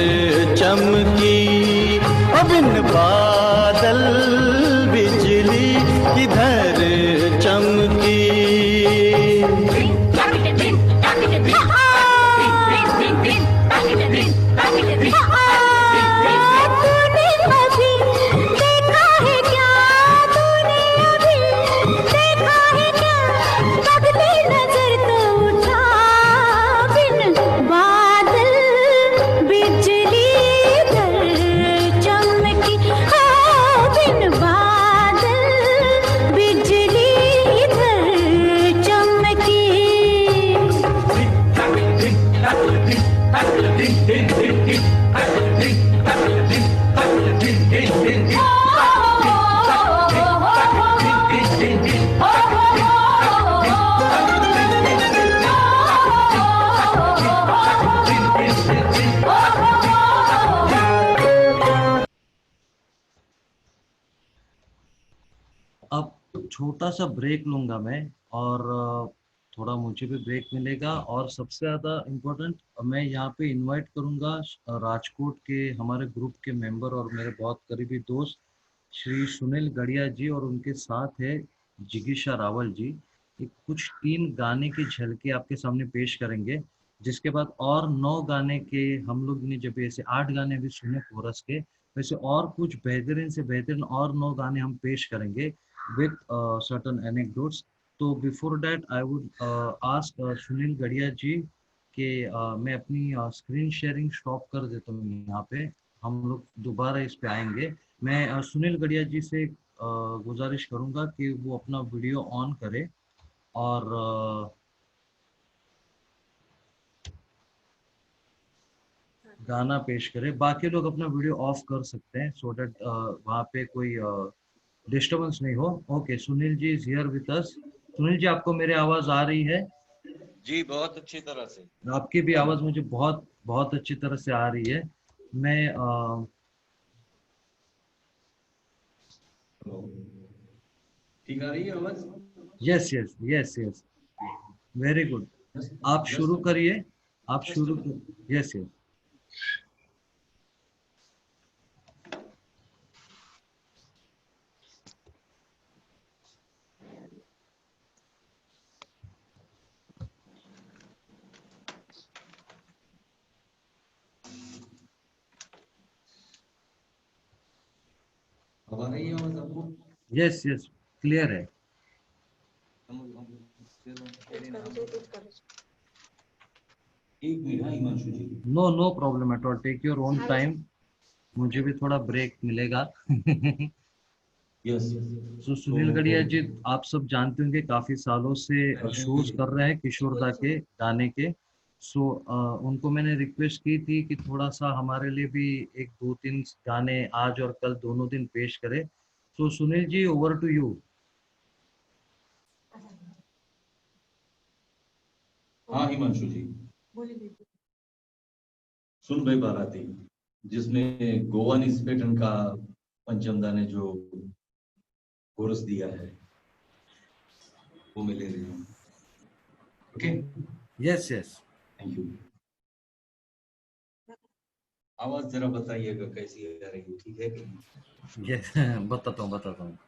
चमकी, ओ बिन बादल बिजली किधर चमकी। तूने अभी देखा है क्या, तूने अभी देखा है क्या, पगली नजर तो उठा, बिन बादल बिजली इधर चमकी, हाँ बिन बादल बिजली इधर चमकी। अब छोटा सा ब्रेक लूंगा मैं, और थोड़ा मुझे भी ब्रेक मिलेगा, और सबसे ज़्यादा इम्पोर्टेंट मैं यहाँ पे इनवाइट करूँगा राजकोट के हमारे ग्रुप के मेंबर और मेरे बहुत करीबी दोस्त श्री सुनील गढ़िया जी, और उनके साथ है जिगीशा रावल जी। ये कुछ 3 गाने की झलकी आपके सामने पेश करेंगे, जिसके बाद और 9 गाने के हम लोग ने, जब ऐसे 8 गाने भी सुने कोरस के, वैसे और कुछ बेहतरीन से बेहतरीन और 9 गाने हम पेश करेंगे with certain anecdotes. तो before that I would ask Sunil Gadhia जी कि मैं अपनी स्क्रीन शेयरिंग स्टॉप कर देता हूँ यहाँ पे, हम लोग दोबारा इस पे आएंगे। मैं सुनील गढ़िया जी से गुजारिश करूँगा कि वो अपना वीडियो ऑन करे और गाना पेश करे। बाकी लोग अपना वीडियो ऑफ कर सकते हैं, सो दैट वहाँ पे कोई डिस्टर्बेंस नहीं हो। Okay, Sunil ji is here with us. Sunil ji, आपको मेरी आवाज आ रही है? जी बहुत अच्छी तरह से। आपकी भी आवाज मुझे बहुत बहुत अच्छी तरह से आ रही है। मैं ठीक आ रही है आवाज? Yes yes yes yes, very good. आप शुरू करिए, आप शुरू कर। Yes yes. अब आ रही है आवाज आपको? यस यस, क्लियर है। एक मिनट, हाँ Himanshu ji. No no problem at all, take your own time, मुझे भी थोड़ा ब्रेक मिलेगा। यस। तो सुनील गढ़िया जी, आप सब जानते होंगे काफी सालों से शोज कर रहे हैं किशोर दा के गाने के। सो उनको मैंने रिक्वेस्ट की थी कि थोड़ा सा हमारे लिए भी 1-2-3 गाने आज और कल दोनों दिन पेश करें। सो Sunil ji, over to you. हाँ हिमांशु जी, सुन भाई बाराती, जिसमें गोवन स्पेटन का पंचमदा ने जो कोरस दिया है वो मैं ले रही हूँ। Okay, yes yes. Thank you. आवाज जरा बताइएगा कैसी आ रही है, ठीक है कि? यस बताता हूँ बताता हूँ।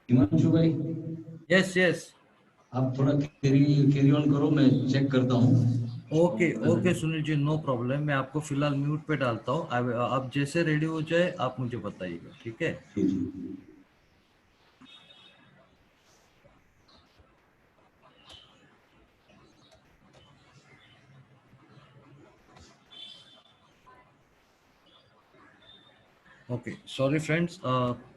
हिमांशु भाई, यस यस, आप थोड़ा कैरी ऑन करो, मैं चेक करता हूँ। ओके ओके सुनील जी, नो प्रॉब्लम। मैं आपको फिलहाल म्यूट पे डालता हूँ। आप जैसे रेडी हो जाए आप मुझे बताइएगा, ठीक है? जी जी। ओके, सॉरी फ्रेंड्स,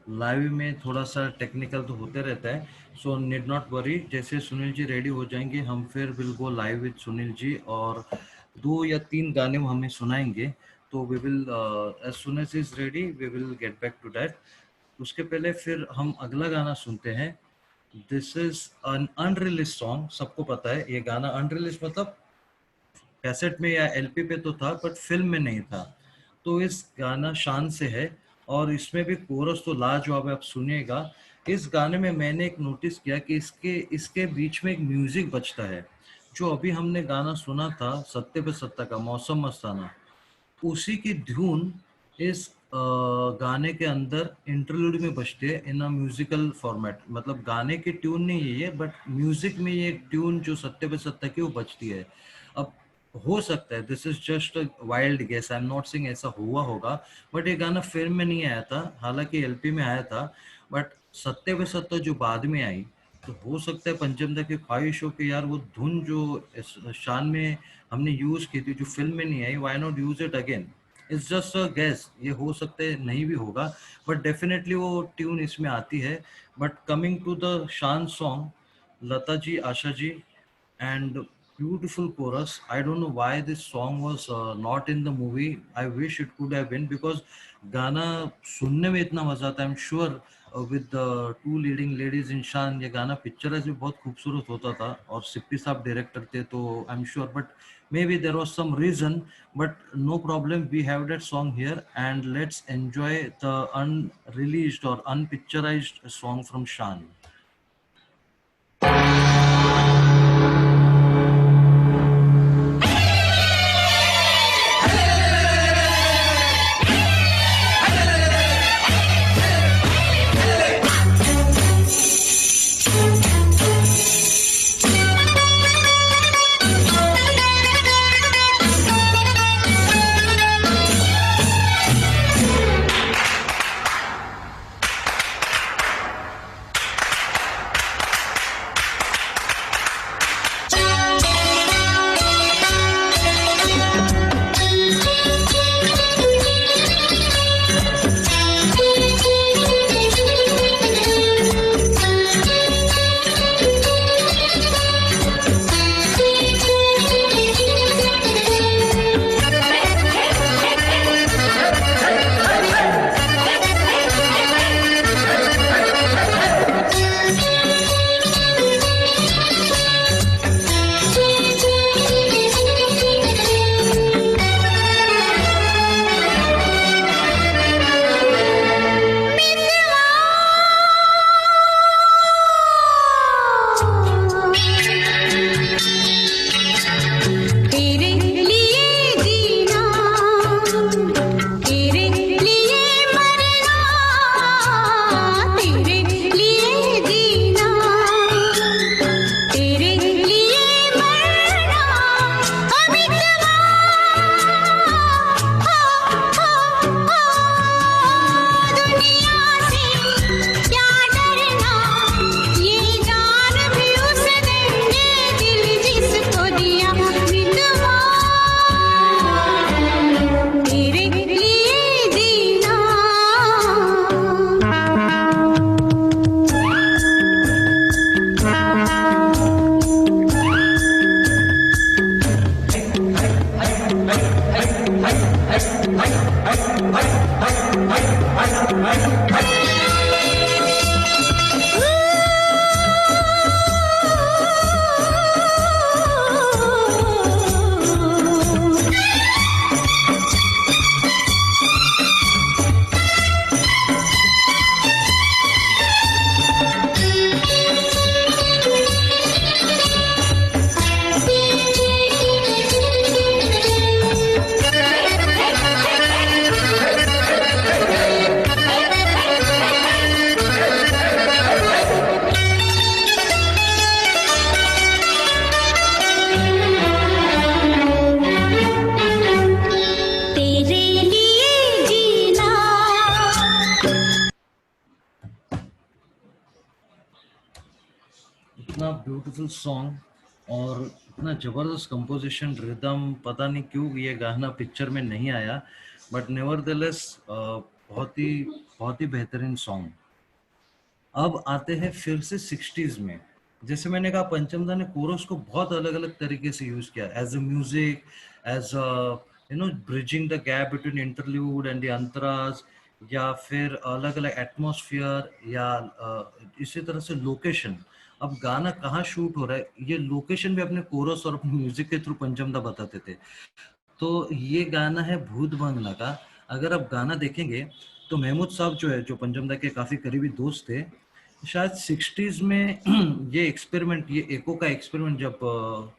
लाइव में थोड़ा सा टेक्निकल तो होते रहता है, सो नीड नॉट वरी। जैसे सुनील जी रेडी हो जाएंगे हम फिर will go live with Sunil ji, और 2 या 3 गाने वो हमें सुनाएंगे, तो we will as soon as is ready we will get back to that. उसके पहले फिर हम अगला गाना सुनते हैं। This is an unreleased song, सबको पता है ये गाना अनरिलीज मतलब कैसेट में या एलपी पे तो था बट फिल्म में नहीं था। तो इस गाना शान से है और इसमें भी कोरस तो लाजवाब है, आप सुनिएगा। इस गाने में मैंने एक नोटिस किया कि इसके इसके बीच में एक म्यूजिक बजता है, जो अभी हमने गाना सुना था सत्ते पे सत्ता का मौसम मस्ताना, उसी की धुन इस गाने के अंदर इंटरलूड में बजती है इन अ म्यूजिकल फॉर्मेट। मतलब गाने की ट्यून नहीं है ये, बट म्यूजिक में ये ट्यून जो सत्ते पे सत्ता की वो बजती है। अब हो सकता है, this is just a wild guess, I am not saying ऐसा हुआ होगा, बट ये गाना फिल्म में नहीं आया था, हालांकि एलपी में आया था, बट सत्ते पे सत्ता जो बाद में आई, तो हो सकता है पंचम दा की ख्वाहिश हो कि यार वो धुन जो शान में हमने यूज की थी जो फिल्म में नहीं आई, why not use it again. It's just a guess, ये हो सकता है नहीं भी होगा, बट डेफिनेटली वो ट्यून इसमें आती है। But coming to the Shaan song, Lata ji, Asha ji, and beautiful chorus. I don't know why this song was not in the movie. I wish it could have been, because गाना सुनने में इतना मजा आता है। I'm sure with the 2 leading ladies in शान, ये गाना पिक्चराइज भी बहुत खूबसूरत होता था और सिप्पी साहब डायरेक्टर थे, तो I'm sure, but maybe there was some reason, but no problem, we have that song here and let's enjoy the unreleased or unpicturized song from शान. इतना ब्यूटीफुल सॉन्ग और इतना ज़बरदस्त कंपोजिशन, रिदम, पता नहीं क्यों ये गाना पिक्चर में नहीं आया, बट नेवरदलेस बहुत ही बेहतरीन सॉन्ग। अब आते हैं फिर से 60s में। जैसे मैंने कहा, पंचमदा ने कोरस को बहुत अलग अलग तरीके से यूज किया, as a music, as a bridging the gap between interlude and the अंतराज, या फिर अलग अलग एटमॉस्फेयर, या इसी तरह से लोकेशन। अब गाना कहाँ शूट हो रहा है, ये लोकेशन भी अपने कोरस और अपने म्यूजिक के थ्रू पंचमदा बताते थे। तो ये गाना है भूत बंगला का। अगर आप गाना देखेंगे तो महमूद साहब जो है, जो पंचमदा के काफी करीबी दोस्त थे, शायद 60s में ये एक्सपेरिमेंट, ये एको का एक्सपेरिमेंट, जब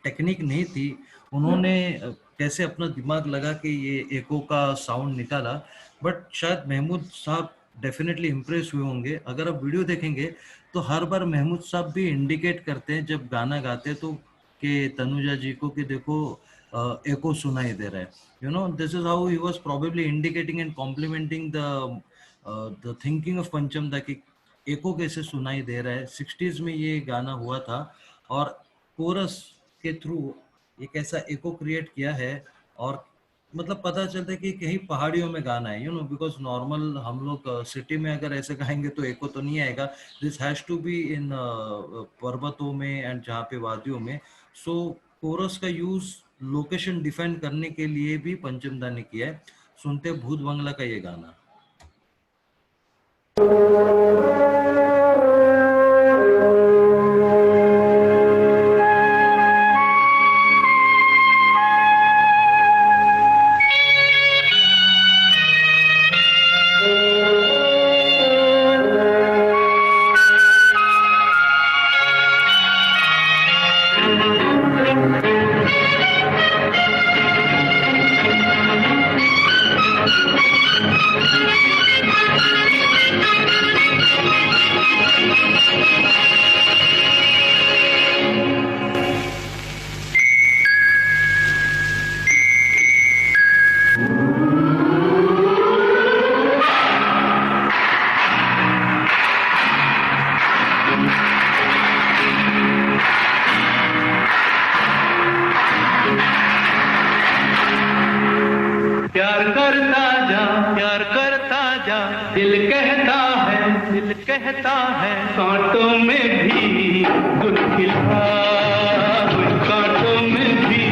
टेक्निक नहीं थी, उन्होंने कैसे अपना दिमाग लगा के ये एको का साउंड निकाला। बट शायद महमूद साहब डेफिनेटली इम्प्रेस हुए होंगे। अगर आप वीडियो देखेंगे तो हर बार महमूद साहब भी इंडिकेट करते हैं जब गाना गाते हैं तो, कि तनुजा जी को, कि देखो एको सुनाई दे रहा है। This is how he was probably indicating and complementing the thinking of Pancham da की एको कैसे सुनाई दे रहा है। 60s में ये गाना हुआ था, और कोरस के थ्रू एक ऐसा एको क्रिएट किया है। और मतलब पता चलता है कि कहीं पहाड़ियों में गाना है, बिकॉज नॉर्मल हम लोग सिटी में अगर ऐसे गाएंगे तो एको तो नहीं आएगा। This has to be in पर्वतों में एंड जहाँ पे वादियों में। सो कोरस का यूज लोकेशन डिफाइन करने के लिए भी पंचमदा ने किया है। सुनते भूत बंगला का ये गाना। कहता है कांटों में भी गुल खिला, कांटों में भी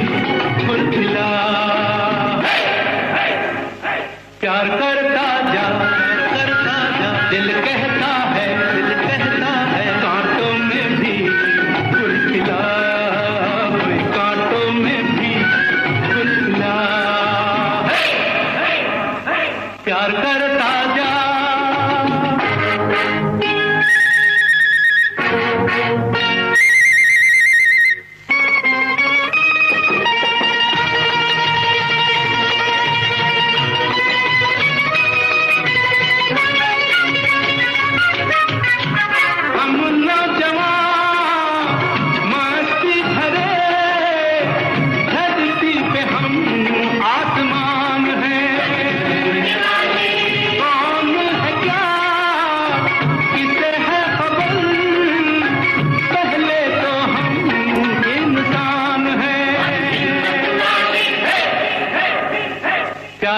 गुल खिला। प्यार करता जा दिल कहता है कांटों में भी गुल खिला, कांटों में भी गुल खिला। प्यार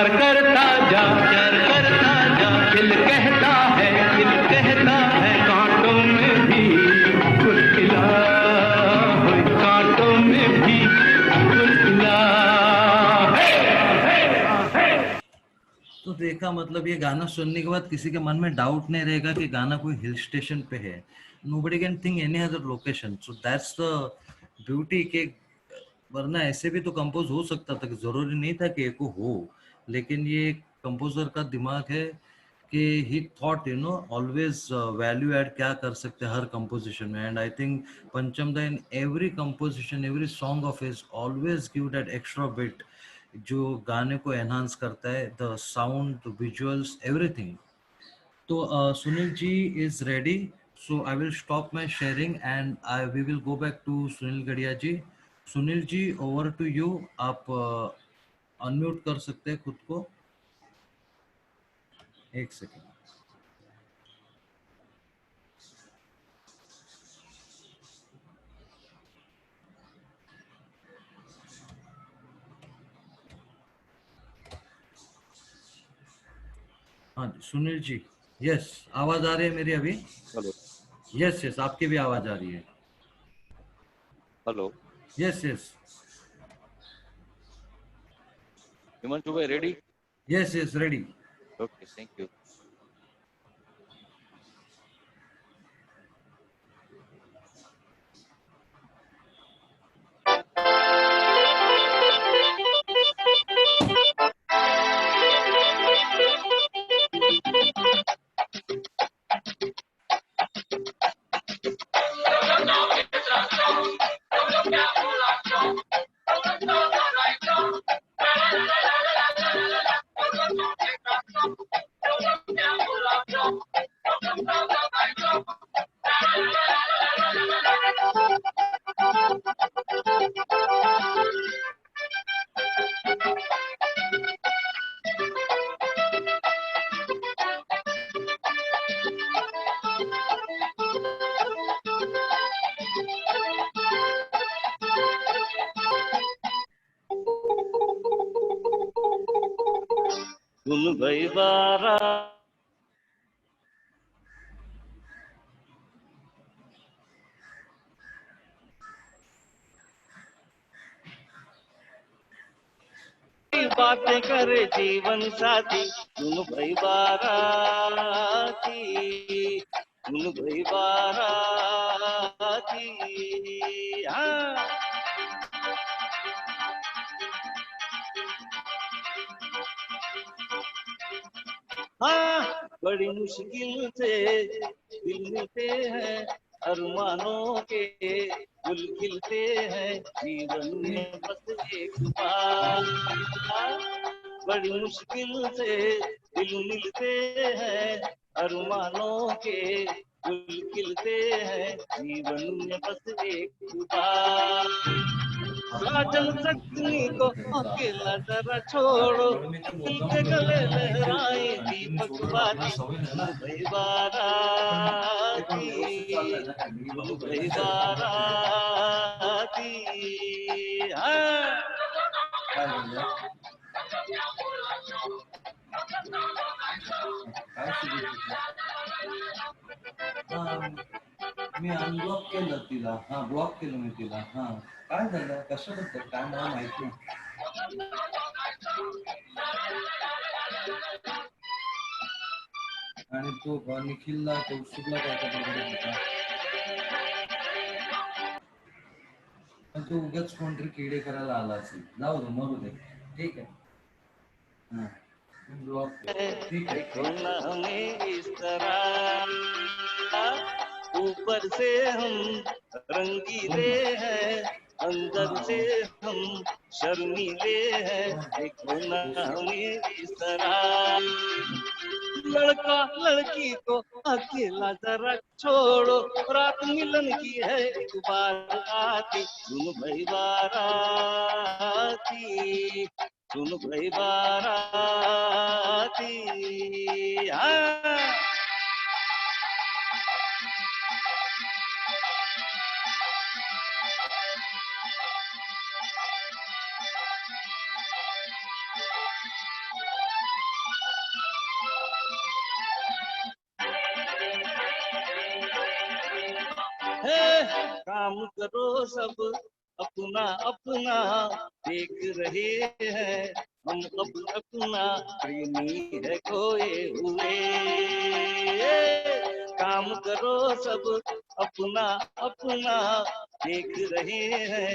करता जा प्यार करता जा दिल कहता है कांटों में भी गुल खिला, कांटों में भी गुल खिला। तो देखा, मतलब ये गाना सुनने के बाद किसी के मन में डाउट नहीं रहेगा कि गाना कोई हिल स्टेशन पे है। Nobody can think any other location. So that's the beauty के, वरना ऐसे भी तो कंपोज हो सकता था, कि जरूरी नहीं था कि एको हो। लेकिन ये कंपोजर का दिमाग है कि he thought always value add क्या कर सकते हैं हर कंपोजिशन में। And I think Pancham da in every composition, every song of his always give that extra bit जो गाने को एनहांस करता है, the sound, the visuals, everything. तो Sunil ji is ready, so I will stop my sharing and we will go back to Sunil Gadhia ji. Sunil ji, over to you. आप unmute कर सकते हैं खुद को, एक सेकेंड। हाँ सुनील जी, यस आवाज आ रही है मेरी अभी? हेलो यस यस, आपकी भी आवाज आ रही है। हेलो यस यस हिमांशु भाई ready? Yes yes ready. Okay thank you. सुन भाई बारा बातें करे जीवन साथी, सुन भाई बाराती, सुन भाई बाराती। हाँ हाँ, बड़ी मुश्किल से दिल मिलते हैं, अरमानों के गुल खिलते हैं, जीवन में बस एक बार। बड़ी मुश्किल से दिल मिलते हैं, अरमानों के गुल खिलते हैं, जीवन में बस एक बार। साजन सजनी को अकेला जरा छोड़ो, दिल के गले लहराए दीपक बाती, सुन भाई बाराती, सुन भाई बाराती। हाँ मी अनब्लॉक केलं तिला, हा ब्लॉक केलं मी तिला। हा काय झालं, कशाबद्दल काय मला माहित नाही। आणि तो निखिलला कौशिकला काय काय प्रॉब्लेम होता, पण तो उगाच कोणतरी किडे करायला आला असेल, जाऊ दे मरू दे, ठीक आहे। हा ब्लॉक ठीक है। देखो ना हमें इस तरह, ऊपर से हम रंगीले हैं, अंदर से हम शर्मीले हैं, देखो ना हमें इस तरह। लड़का लड़की को अकेला जरा छोड़ो, रात मिलन की है एक बार आती, सुन भाई बाराती, सुन भाई बाराती। हाँ काम करो सब अपना अपना, देख रहे हैं हम अब अपना, प्रेमी है खोए हुए। काम करो सब अपना अपना, देख रहे हैं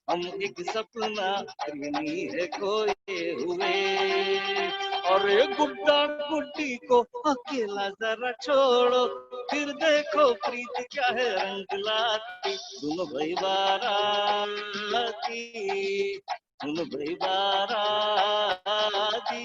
हम एक सपना, प्रेमी है खोए हुए। और गुड्डा गुड्डी को अकेला जरा छोड़ो, फिर देखो प्रीत क्या है रंग लाती, सुन भाई बाराती, सुन भाई बाराती।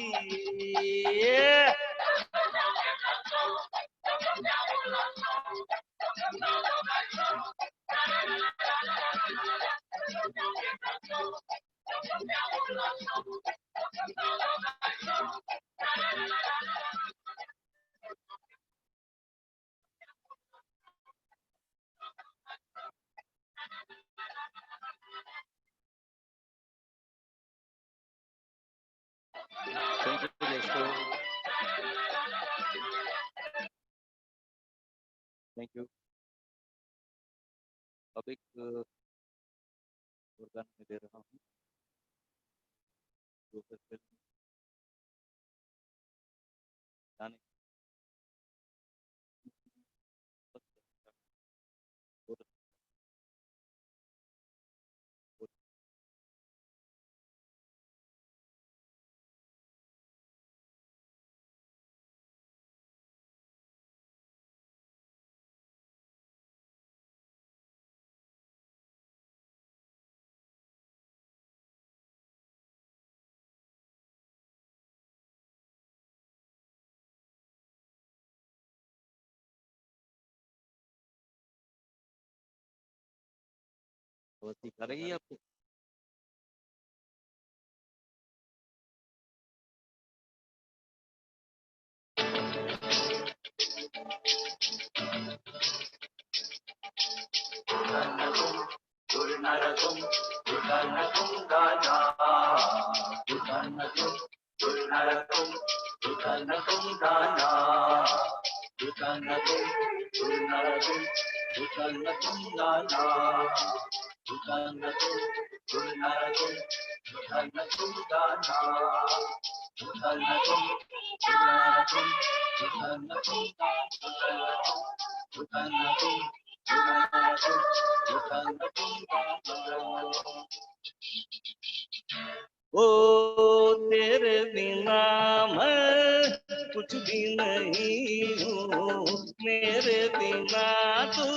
Thank you, Lesko. Thank you. अब एक और गाना मैं दे रहा हूँ जो फिर फिल्म गाने बहुत सिखा रही है आपको। ओ तेरे बिना मैं कुछ भी नहीं हूँ, मेरे बिना तू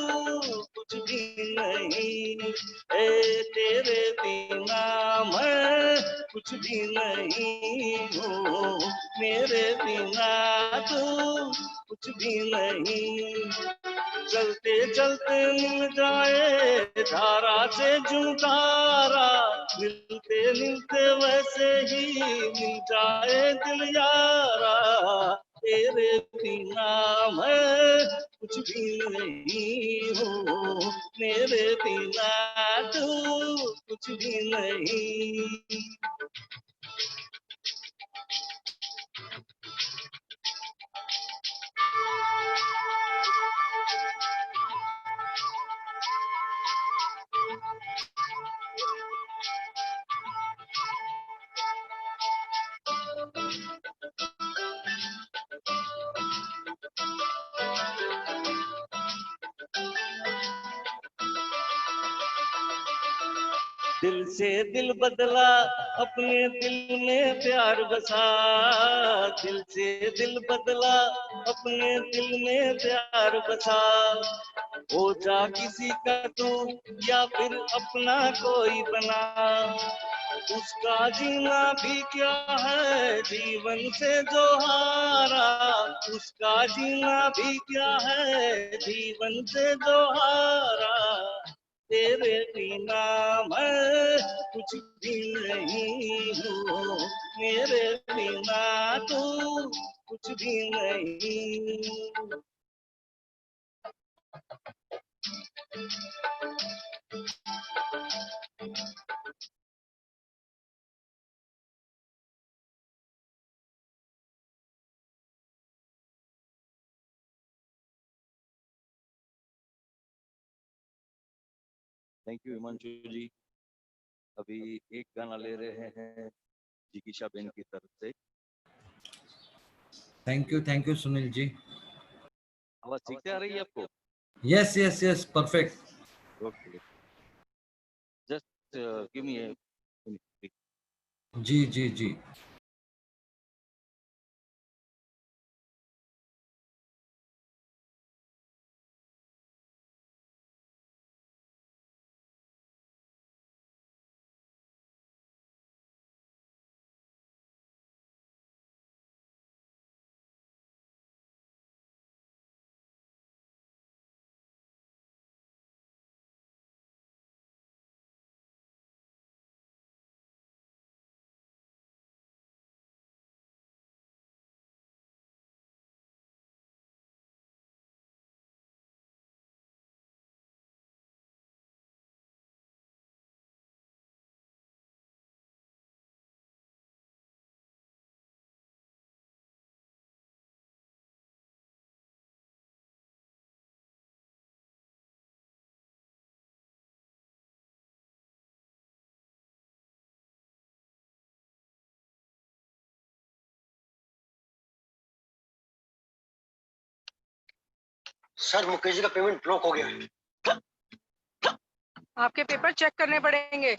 कुछ भी नहीं। ए तेरे बिना मैं कुछ भी नहीं हूँ, मेरे बिना तू कुछ भी नहीं। चलते चलते मिल जाए धारा से जूं तारा, मिलते मिलते वैसे ही मिल जाए दिल यारा। तेरे बिना मैं कुछ भी नहीं हूँ, मेरे बिना तू कुछ भी नहीं। दिल से दिल बदला, अपने दिल में प्यार बसा। दिल से दिल बदला, अपने दिल में प्यार बसा। हो जा किसी का तू या फिर अपना कोई बना, उसका जीना भी क्या है जीवन से जो हारा। उसका जीना भी क्या है जीवन से जो हारा। तेरे बिना मैं कुछ भी नहीं हूँ, मेरे बिना तू कुछ भी नहीं। थैंक यू हिमांशु जी। अभी एक गाना ले रहे हैं जिकीशा बेन की तरफ से। Thank you Sunil ji. आवाज ठीक से आ रही है आपको? Yes yes yes, perfect. Okay, just give me a minute. जी जी जी। सर मुकेश जी का पेमेंट ब्लॉक हो गया है। आपके पेपर चेक करने पड़ेंगे।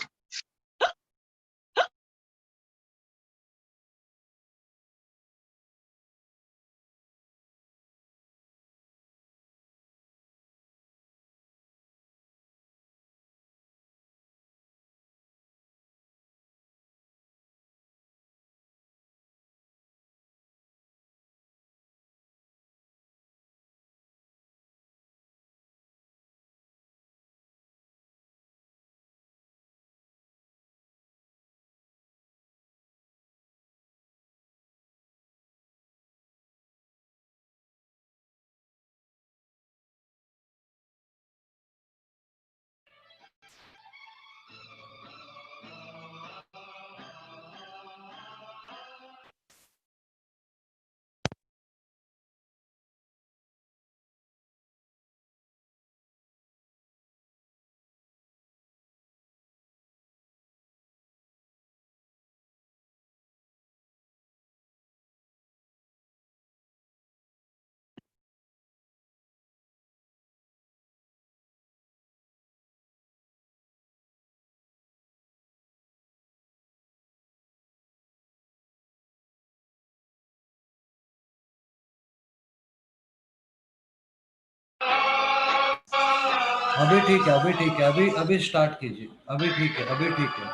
अभी ठीक है, अभी ठीक है, अभी अभी स्टार्ट कीजिए। अभी ठीक है, अभी ठीक है।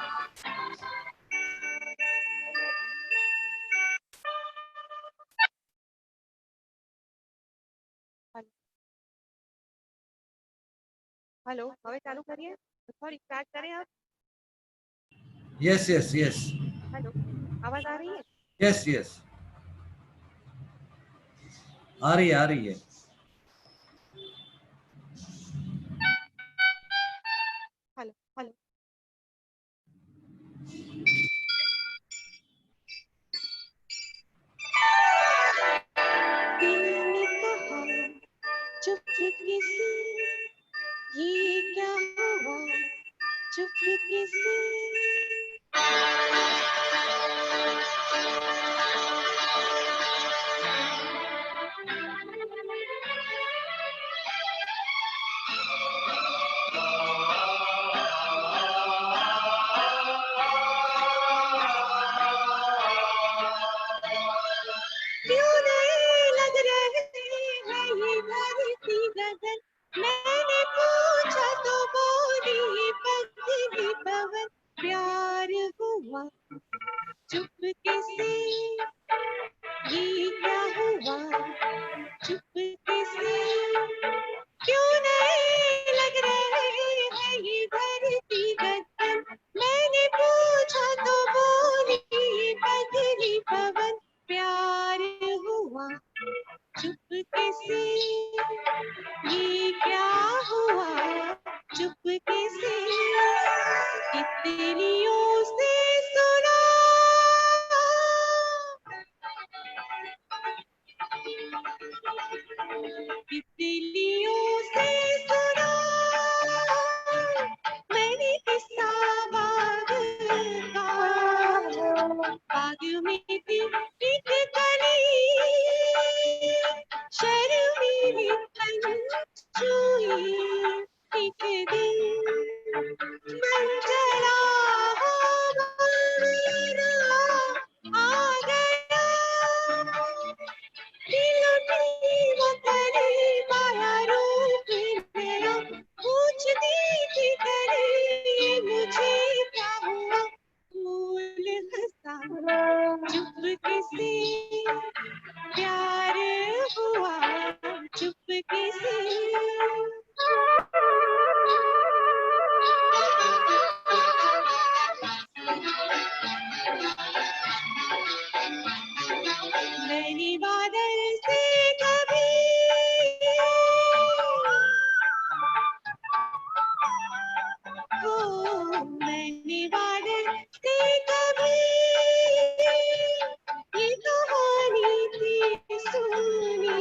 हेलो, हमें चालू करिए। सॉरी, स्टार्ट करें आप। यस यस यस हेलो, आवाज आ रही है? यस यस, आ रही है, आ रही है। Hello hello. चुपके से ये क्या हुआ, चुपके से क्यों नहीं लग रहे हैं ये धरती गगन, मैंने पूछा तो बोली पगली पवन, प्यार हुआ चुपके से ये क्या हुआ, चुपके से क्यों नहीं लग रहे हैं ये धरती गगन, मैंने पूछा तो बोली पगली पवन, प्यार हुआ चुपके से ये क्या हुआ, चुपके से तितलियों से सुना, तितलियों से सुना मैंने किस्सा बाग का, बाग में थी एक कली, शर्मीली पंछी, एक दिन मन चला मेरा आ गया, दिल वो कली माया रूप मेरा, पूछती थी कली मुझे क्या हुआ, फूल हंसा चुपके से, प्यार हुआ चुपके से। मैंने बादल से कभी मैंने बादल से कभी ये कहानी थी सुनी,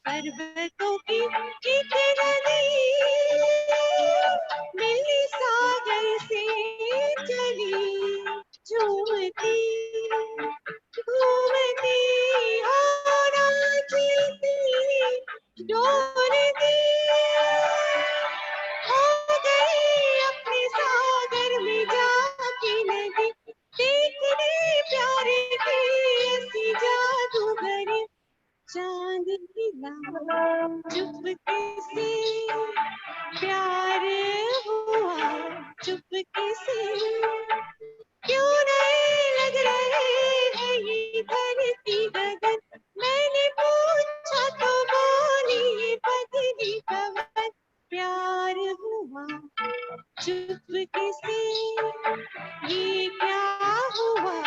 पर्वतों की एक नदी मिली सागर से चली, झूमती घूमती और नाचती नदी हो गई अपने सागर में जाके नदी, देखने प्यारे की ऐसी जादूगरी, चांद हिला चुपके से, प्यार हुआ चुपके से, क्यों नहीं लग रहे हैं ये धरती गगन, मैंने पूछा तो बोली ये बदली पवन, प्यार हुआ चुपके से, ये क्या हुआ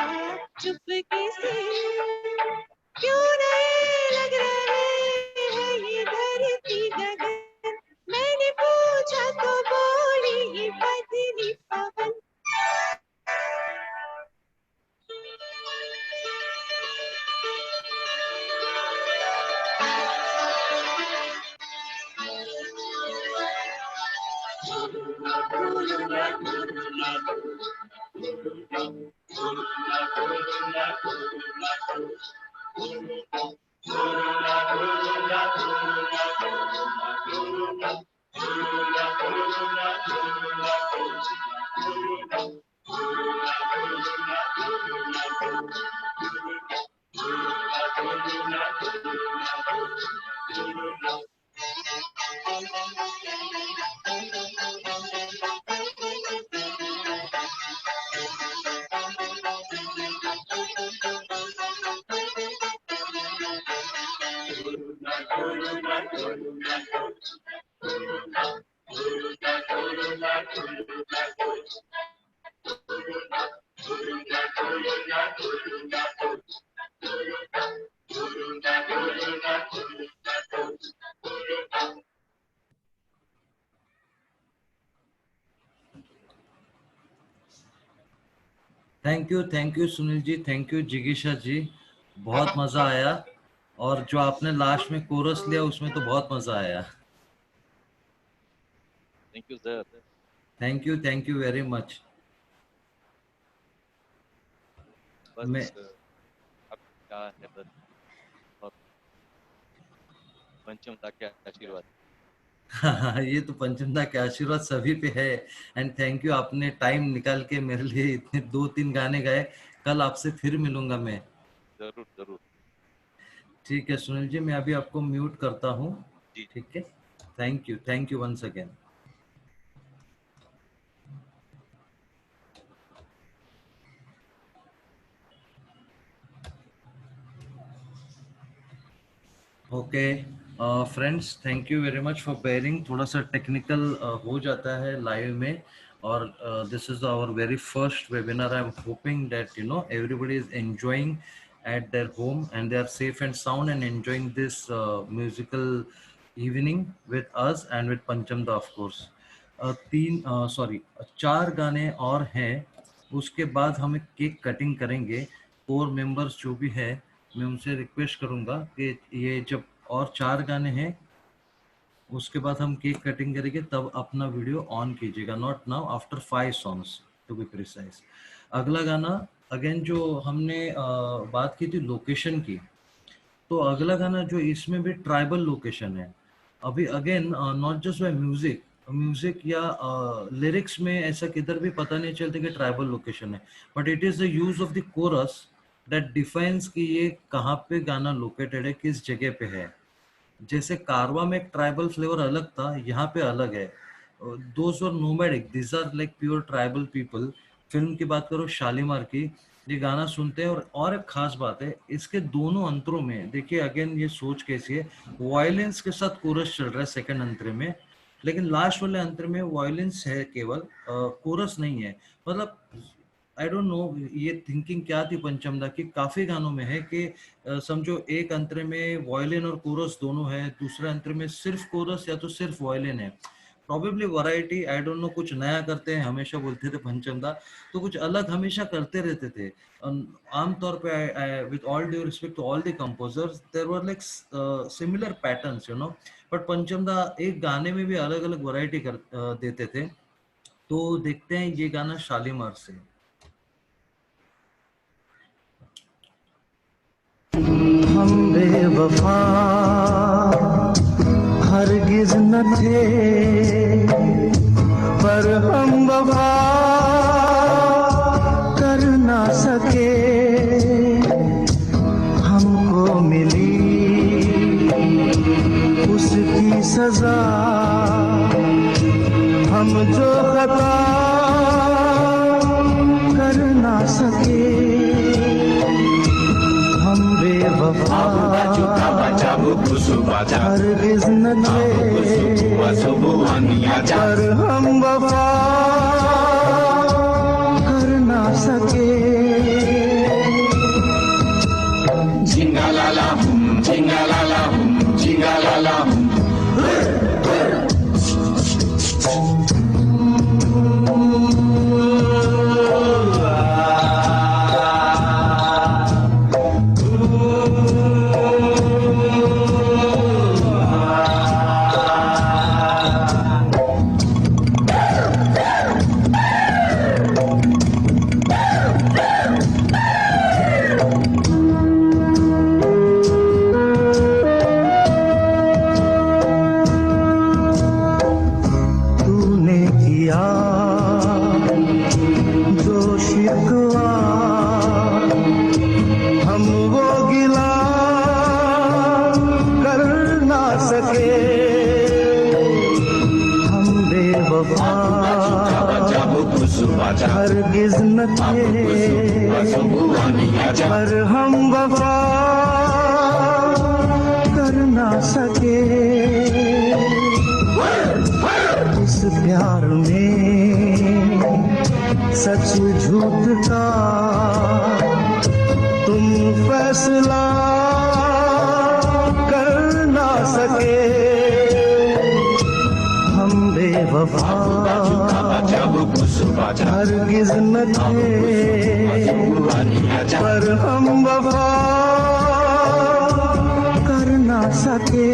चुपके से, क्यों नहीं लग रहे हैं ये धरती गगन, मैंने पूछा तो बोली ये बदली Pawan. Thank you Sunil ji, thank you जिगीशा जी, बहुत मजा आया। और जो आपने लास्ट में कोरस लिया उसमें तो बहुत मजा आया। Thank you sir. Thank you very much. मैं अब क्या है बस, और पंचम दा के आशीर्वाद। ये तो पंचमदा के आशीर्वाद सभी पे है। एंड थैंक यू, आपने टाइम निकाल के मेरे लिए इतने 2-3 गाने गाए। कल आपसे फिर मिलूंगा मैं। जरूर जरूर। ठीक है सुनील जी, मैं अभी आपको म्यूट करता हूँ। जी ठीक है, thank you once again. Okay friends, thank you very much for bearing. थोड़ा सा टेक्निकल हो जाता है लाइव में, और this is our very first webinar. I am hoping that you know everybody is enjoying at their home and they are safe and sound and enjoying this musical evening with us and with Panchamda of course. 4 गाने और हैं, उसके बाद हम एक cake cutting करेंगे। 4 members जो भी है, मैं उनसे रिक्वेस्ट करूंगा कि ये जब और 4 गाने हैं उसके बाद हम केक कटिंग करेंगे, तब अपना वीडियो ऑन कीजिएगा। Not now, after 5 songs to be precise. अगला गाना अगेन जो हमने बात की थी लोकेशन की, तो अगला गाना जो इसमें भी ट्राइबल लोकेशन है। अभी again not just by music या लिरिक्स में ऐसा किधर भी पता नहीं चलता कि ट्राइबल लोकेशन है, but it is the use of the coarse that defines कि ये कहाँ पे गाना लोकेटेड है, किस जगह पे है। जैसे कारवा में एक ट्राइबल फ्लेवर अलग था, यहाँ पे अलग है। Those were nomadic, this are like pure tribal people. Film की बात करो शालीमार की, ये गाना सुनते हैं। और एक खास बात है इसके दोनों अंतरों में, देखिए अगेन ये सोच कैसी है, वायलेंस के साथ कोरस चल रहा है सेकंड अंतरे में, लेकिन लास्ट वाले अंतर में वायलेंस है केवल, कोरस नहीं है। मतलब आई डोंट नो ये थिंकिंग क्या थी पंचमदा की, काफी गानों में है कि समझो एक अंतरे में वायलिन और कोरस दोनों है, दूसरे अंतरे में सिर्फ कोरस या तो सिर्फ वायलिन है। Probably variety, I don't know, कुछ नया करते हैं हमेशा बोलते थे पंचमदा, तो कुछ अलग हमेशा करते रहते थे। आमतौर पे with all due respect to all the composers, there were like similar patterns you know, but Pancham da एक गाने में भी अलग अलग वैरायटी कर देते थे। तो देखते हैं ये गाना शालीमार से। हम बेवफा हरगिज न थे पर हम वफा कर ना सके, हमको मिली उसकी सजा, हम जो खता कर ना सके, हम बेवफा हरगिज न थे पर हम वफा कर ना सके। जिंगालाला हुम जिंगालाला हुम जिंगालाला हुम। हरगिज न थे पर हम वफा कर ना सके, इस प्यार में सच झूठ का तुम फैसला कर ना सके, हम बेवफा हरगिज न थे पर हम वफा कर ना सके।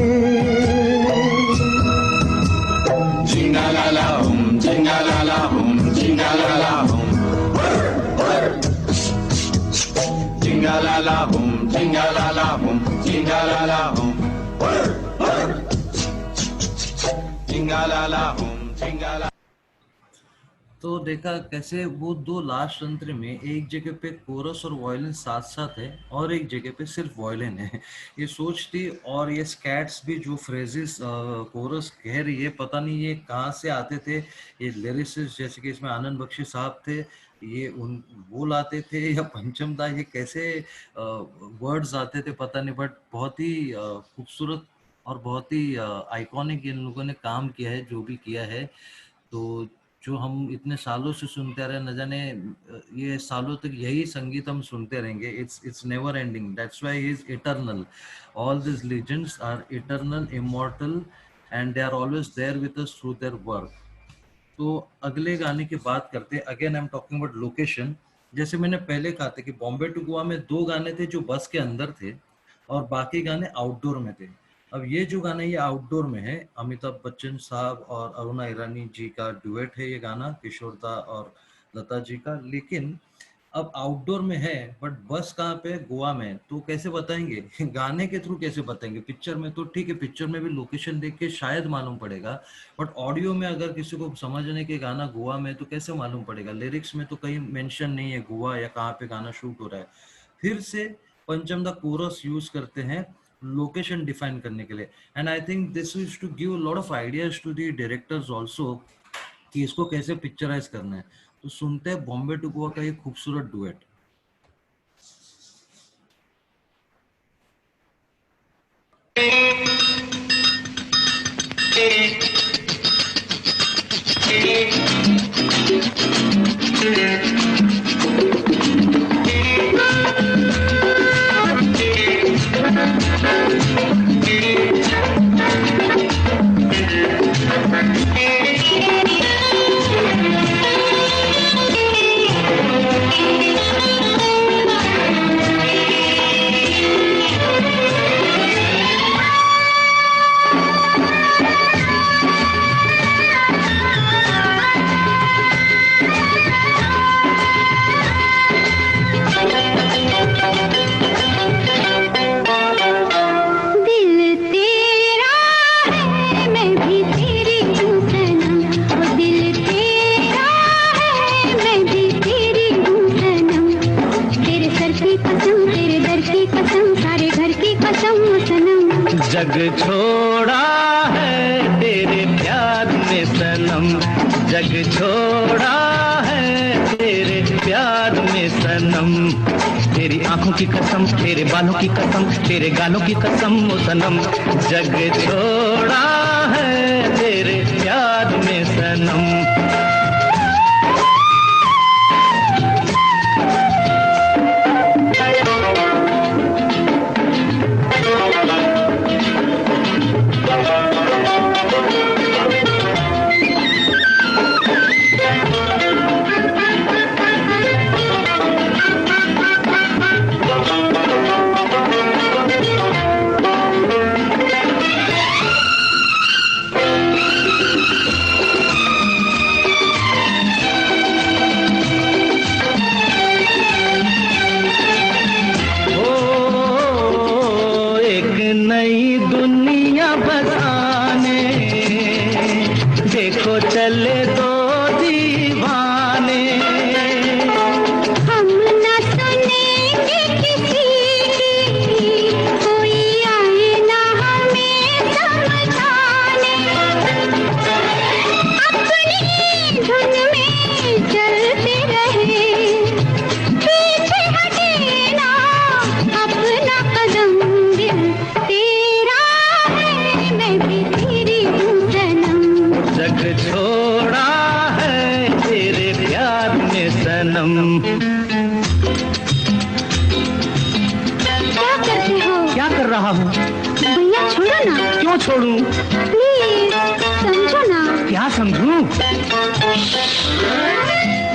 जिंगालाला हुम जिंगालाला हुम जिंगालाला हुम जिंगालाला हुम जिंगालाला हुम जिंगालाला हुम जिंगालाला हुम जिंगाला। तो देखा कैसे वो दो लास्ट अंतरे में एक जगह पे कोरस और वायलिन साथ साथ है और एक जगह पे सिर्फ वायलिन है। ये सोच थी और ये स्कैट्स भी जो फ्रेजेस कोरस कह रही है पता नहीं ये कहाँ से आते थे, ये लिरिसिस्ट जैसे कि इसमें आनंद बख्शी साहब थे ये वो लाते थे या पंचम दा, ये कैसे वर्ड्स आते थे पता नहीं, बट बहुत ही खूबसूरत और बहुत ही आइकॉनिक इन लोगों ने काम किया है जो भी किया है। तो जो हम इतने सालों से सुनते रहे, न जाने ये सालों तक यही संगीत हम सुनते रहेंगे। It's never ending, that's why he is eternal. All this legends are eternal, immortal and they are always there with us through their work. तो अगले गाने की बात करते हैं। Again I am talking about location. जैसे मैंने पहले कहा था कि बॉम्बे टू गोवा में 2 गाने थे जो बस के अंदर थे और बाकी गाने आउटडोर में थे। अब ये जो गाना ये आउटडोर में है, अमिताभ बच्चन साहब और अरुणा ईरानी जी का डुएट है ये गाना, किशोर दा और लता जी का। लेकिन अब आउटडोर में है बट बस कहाँ पे, गोवा में। तो कैसे बताएंगे गाने के थ्रू कैसे बताएंगे? पिक्चर में तो ठीक है, पिक्चर में भी लोकेशन देख के शायद मालूम पड़ेगा, बट ऑडियो में अगर किसी को समझने के गाना गोवा में तो कैसे मालूम पड़ेगा? लिरिक्स में तो कहीं मेंशन नहीं है गोवा या कहाँ पे गाना शूट हो रहा है। फिर से पंचम दा कोरस यूज करते हैं लोकेशन डिफाइन करने के लिए, and I think this is to give lot of ideas to the directors also कि इसको कैसे पिक्चराइज करना है। तो सुनते हैं बॉम्बे टू गोवा का ये खूबसूरत डुएट। सनम, जग छोड़ा है तेरे प्यार में सनम। तेरी आंखों की कसम, तेरे बालों की कसम, तेरे गालों की कसम ओ सनम, जग छोड़ा है तेरे प्यार में सनम। छोड़ूं? प्लीज समझो ना। क्या समझूं?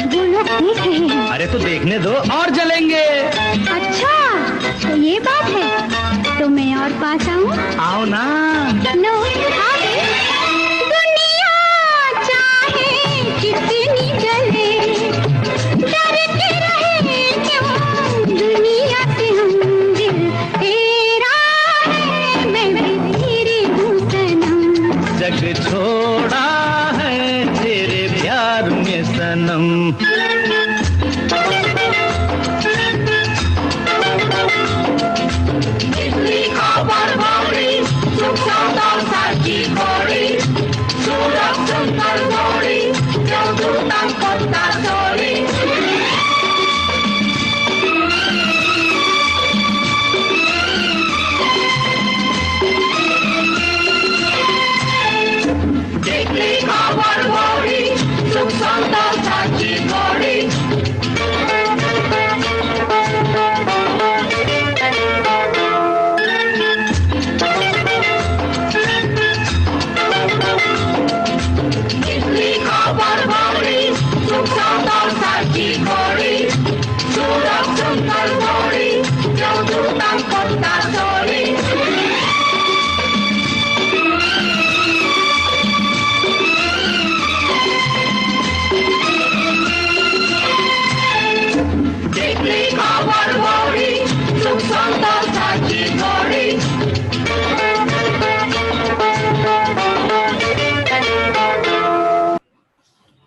वो लोग देख रहे हैं। अरे तो देखने दो, और जलेंगे। अच्छा तो ये बात है, तो मैं और पास आऊं? आओ ना। नो दुनिया चाहे कितनी जले, डरते रहे क्यों दुनिया से हम, दिल तेरा है मैं भी तेरी हूँ सनम, जग छोड़ा है तेरे प्यार में सनम।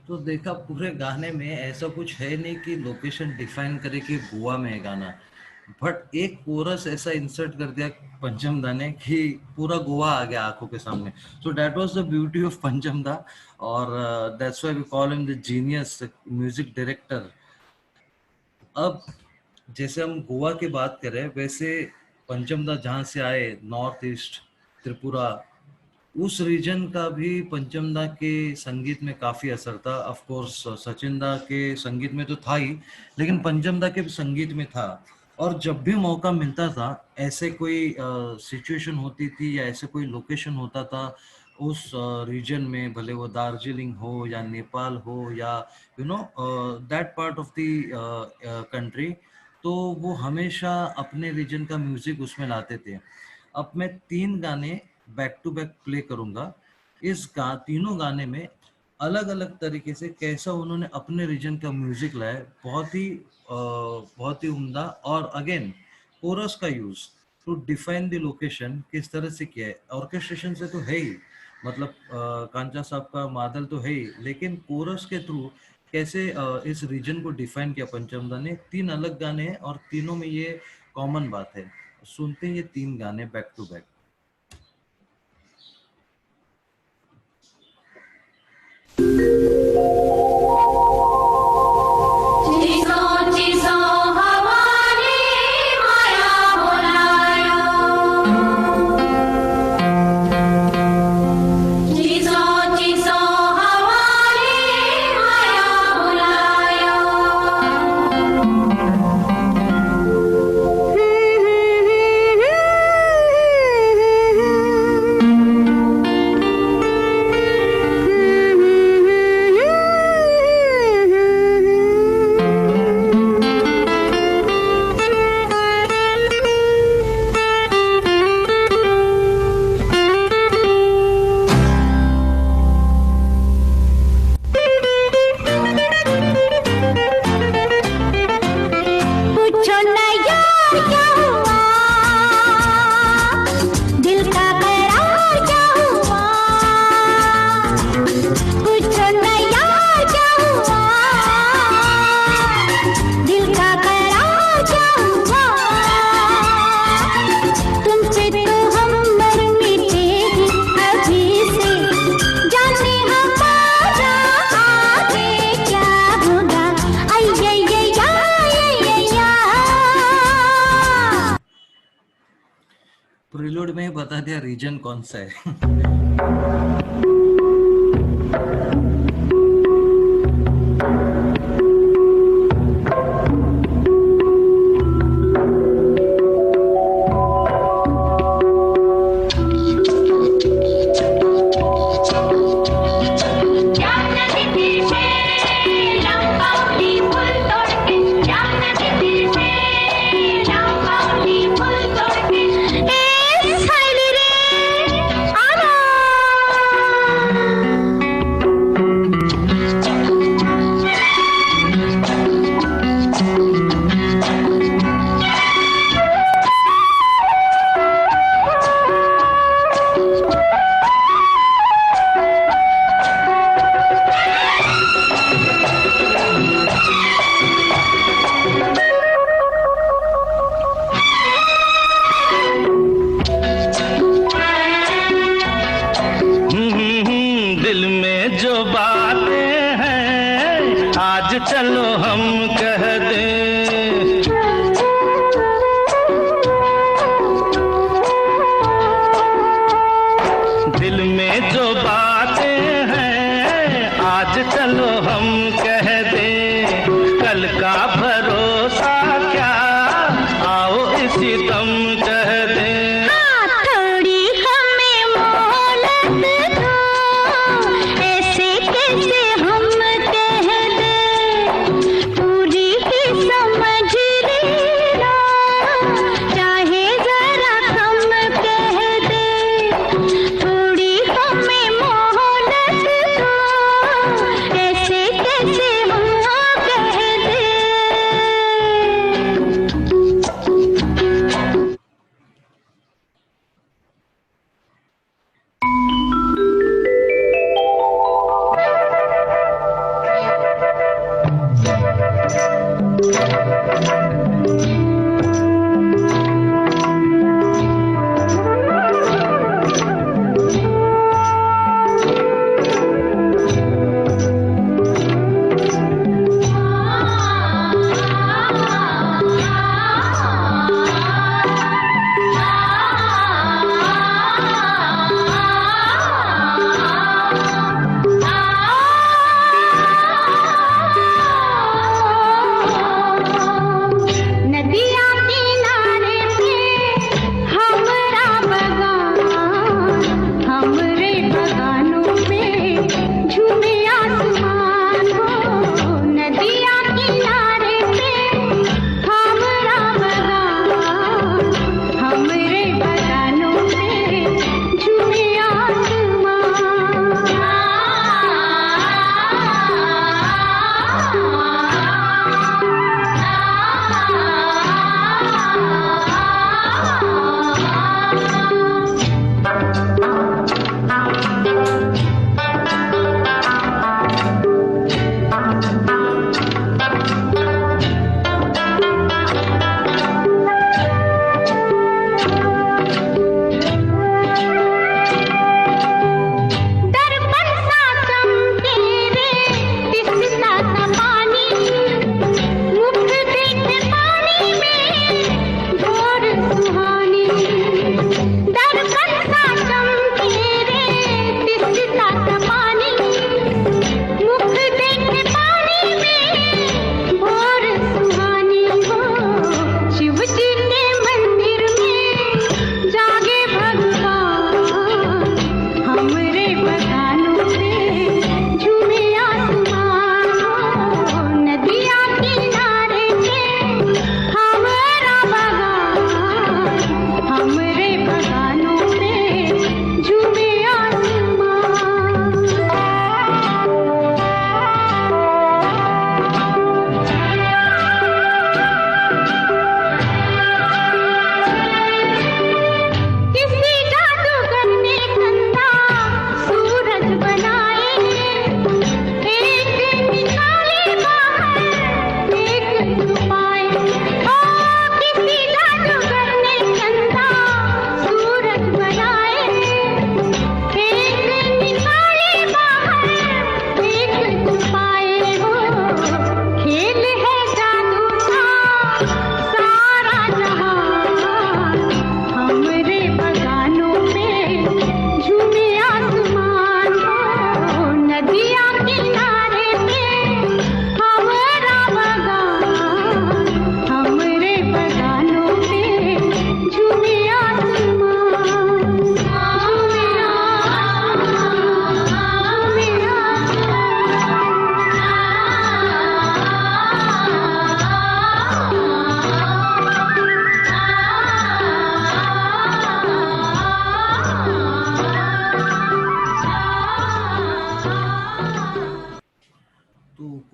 तो देखा पूरे गाने में ऐसा कुछ है नहीं कि लोकेशन डिफाइन करे कि गोवा में है गाना, बट एक कोरस ऐसा इंसर्ट कर दिया पंचम दा ने कि पूरा गोवा आ गया आंखों के सामने। So that was the beauty of Pancham da, और that's why we call him the genius music director. अब जैसे हम गोवा की बात करें, वैसे पंचम दा जहाँ से आए, नॉर्थ ईस्ट त्रिपुरा, उस रीजन का भी पंचम दा के संगीत में काफी असर था। ऑफ कोर्स सचिन दा के संगीत में तो था ही, लेकिन पंचम दा के संगीत में था। और जब भी मौका मिलता था, ऐसे कोई सिचुएशन होती थी या ऐसे कोई लोकेशन होता था उस रीजन में, भले वो दार्जिलिंग हो या नेपाल हो या you know that part of the country, तो वो हमेशा अपने रीजन का म्यूजिक उसमें लाते थे। अब मैं 3 गाने बैक टू बैक प्ले करूंगा। इस तीनों गाने में अलग अलग तरीके से कैसा उन्होंने अपने रीजन का म्यूजिक लाया, बहुत ही उम्दा। और अगेन कोरस का use to define the location किस तरह से किया है। ऑर्केस्ट्रेशन से तो है ही, मतलब कांचा साहब का मादल तो है ही, लेकिन कोरस के थ्रू कैसे इस रीजन को डिफाइन किया पंचम दा ने। 3 अलग गाने हैं और तीनों में ये कॉमन बात है। सुनते हैं ये 3 गाने बैक टू बैक। में ही बता दिया रीजन कौन सा है। चलो हम कह दें, दिल में जो बातें हैं आज चलो हम कह दें, कल का भरोसा क्या आओ इसी दम कह दें। थोड़ी हमें मोहलत दो, ऐसे कैसे हम कह दें, पूरी ही समझ लेना, चाहे जरा कम कह दें। थोड़ी हमें मोहलत दो, ऐसे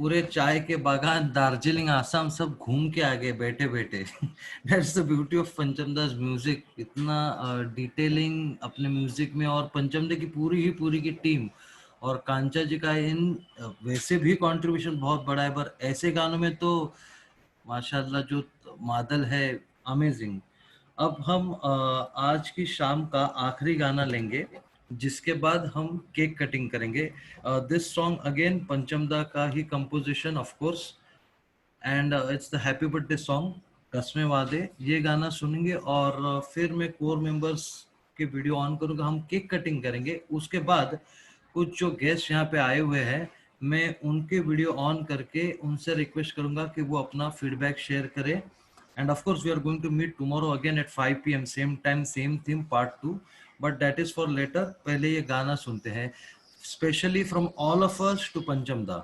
पूरे चाय के बागान दार्जिलिंग आसाम सब घूम के आ गए बैठे बैठे। दैट्स द ब्यूटी ऑफ पंचम दास म्यूजिक, इतना डिटेलिंग अपने म्यूजिक में, और पंचम दा की पूरी की टीम और कांचा जी का इन वैसे भी कंट्रीब्यूशन बहुत बड़ा है, पर ऐसे गानों में तो माशाल्लाह जो मादल है, अमेजिंग। अब हम आज की शाम का आखिरी गाना लेंगे, जिसके बाद हम केक कटिंग करेंगे। This song again Pancham da का ही composition of course, and it's the happy birthday song कसमें वादे। ये गाना सुनेंगे और फिर मैं कोर मेंबर्स के वीडियो ऑन करूंगा, हम केक कटिंग करेंगे। उसके बाद कुछ जो गेस्ट यहाँ पे आए हुए हैं, मैं उनके वीडियो ऑन करके उनसे रिक्वेस्ट करूंगा कि वो अपना फीडबैक शेयर करें। And of course, we are going to meet tomorrow again at 5 p.m. same time, same theme, part 2. But that is for later. पहले ये गाना सुनते हैं, specially from all of us to Pancham Da.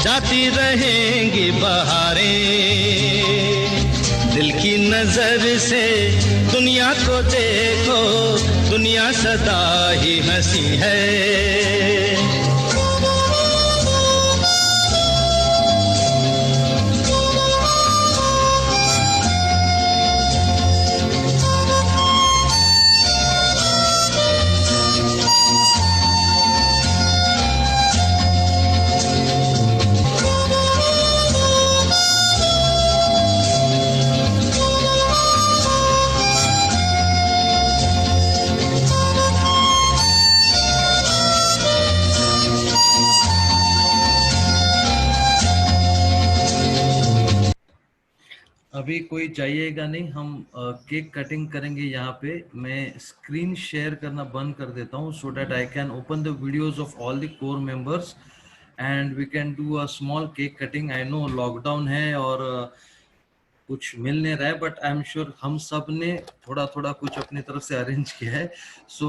जाती रहेंगी बहारें, दिल की नजर से दुनिया को देखो, दुनिया सदा ही हंसी है। अभी कोई जाइएगा नहीं, हम केक कटिंग करेंगे यहाँ पे। मैं स्क्रीन शेयर करना बंद कर देता हूँ so that I can open the videos of all the core members and we can do a small cake cutting. I know lockdown है और कुछ मिल नहीं रहा है, बट आई एम श्योर हम सब ने थोड़ा थोड़ा कुछ अपनी तरफ से अरेंज किया है। So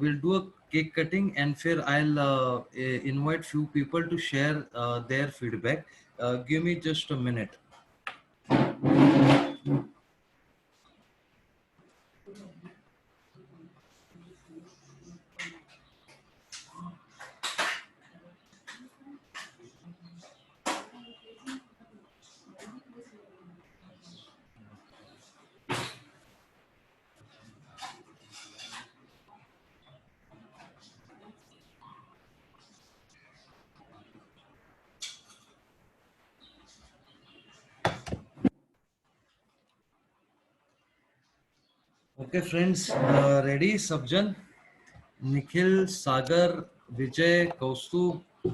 will do a cake cutting and फिर I will invite few people to share their feedback. Give me just a minute. Okay friends, ready सबजन? Nikhil, Sagar, Vijay, Kaustubh,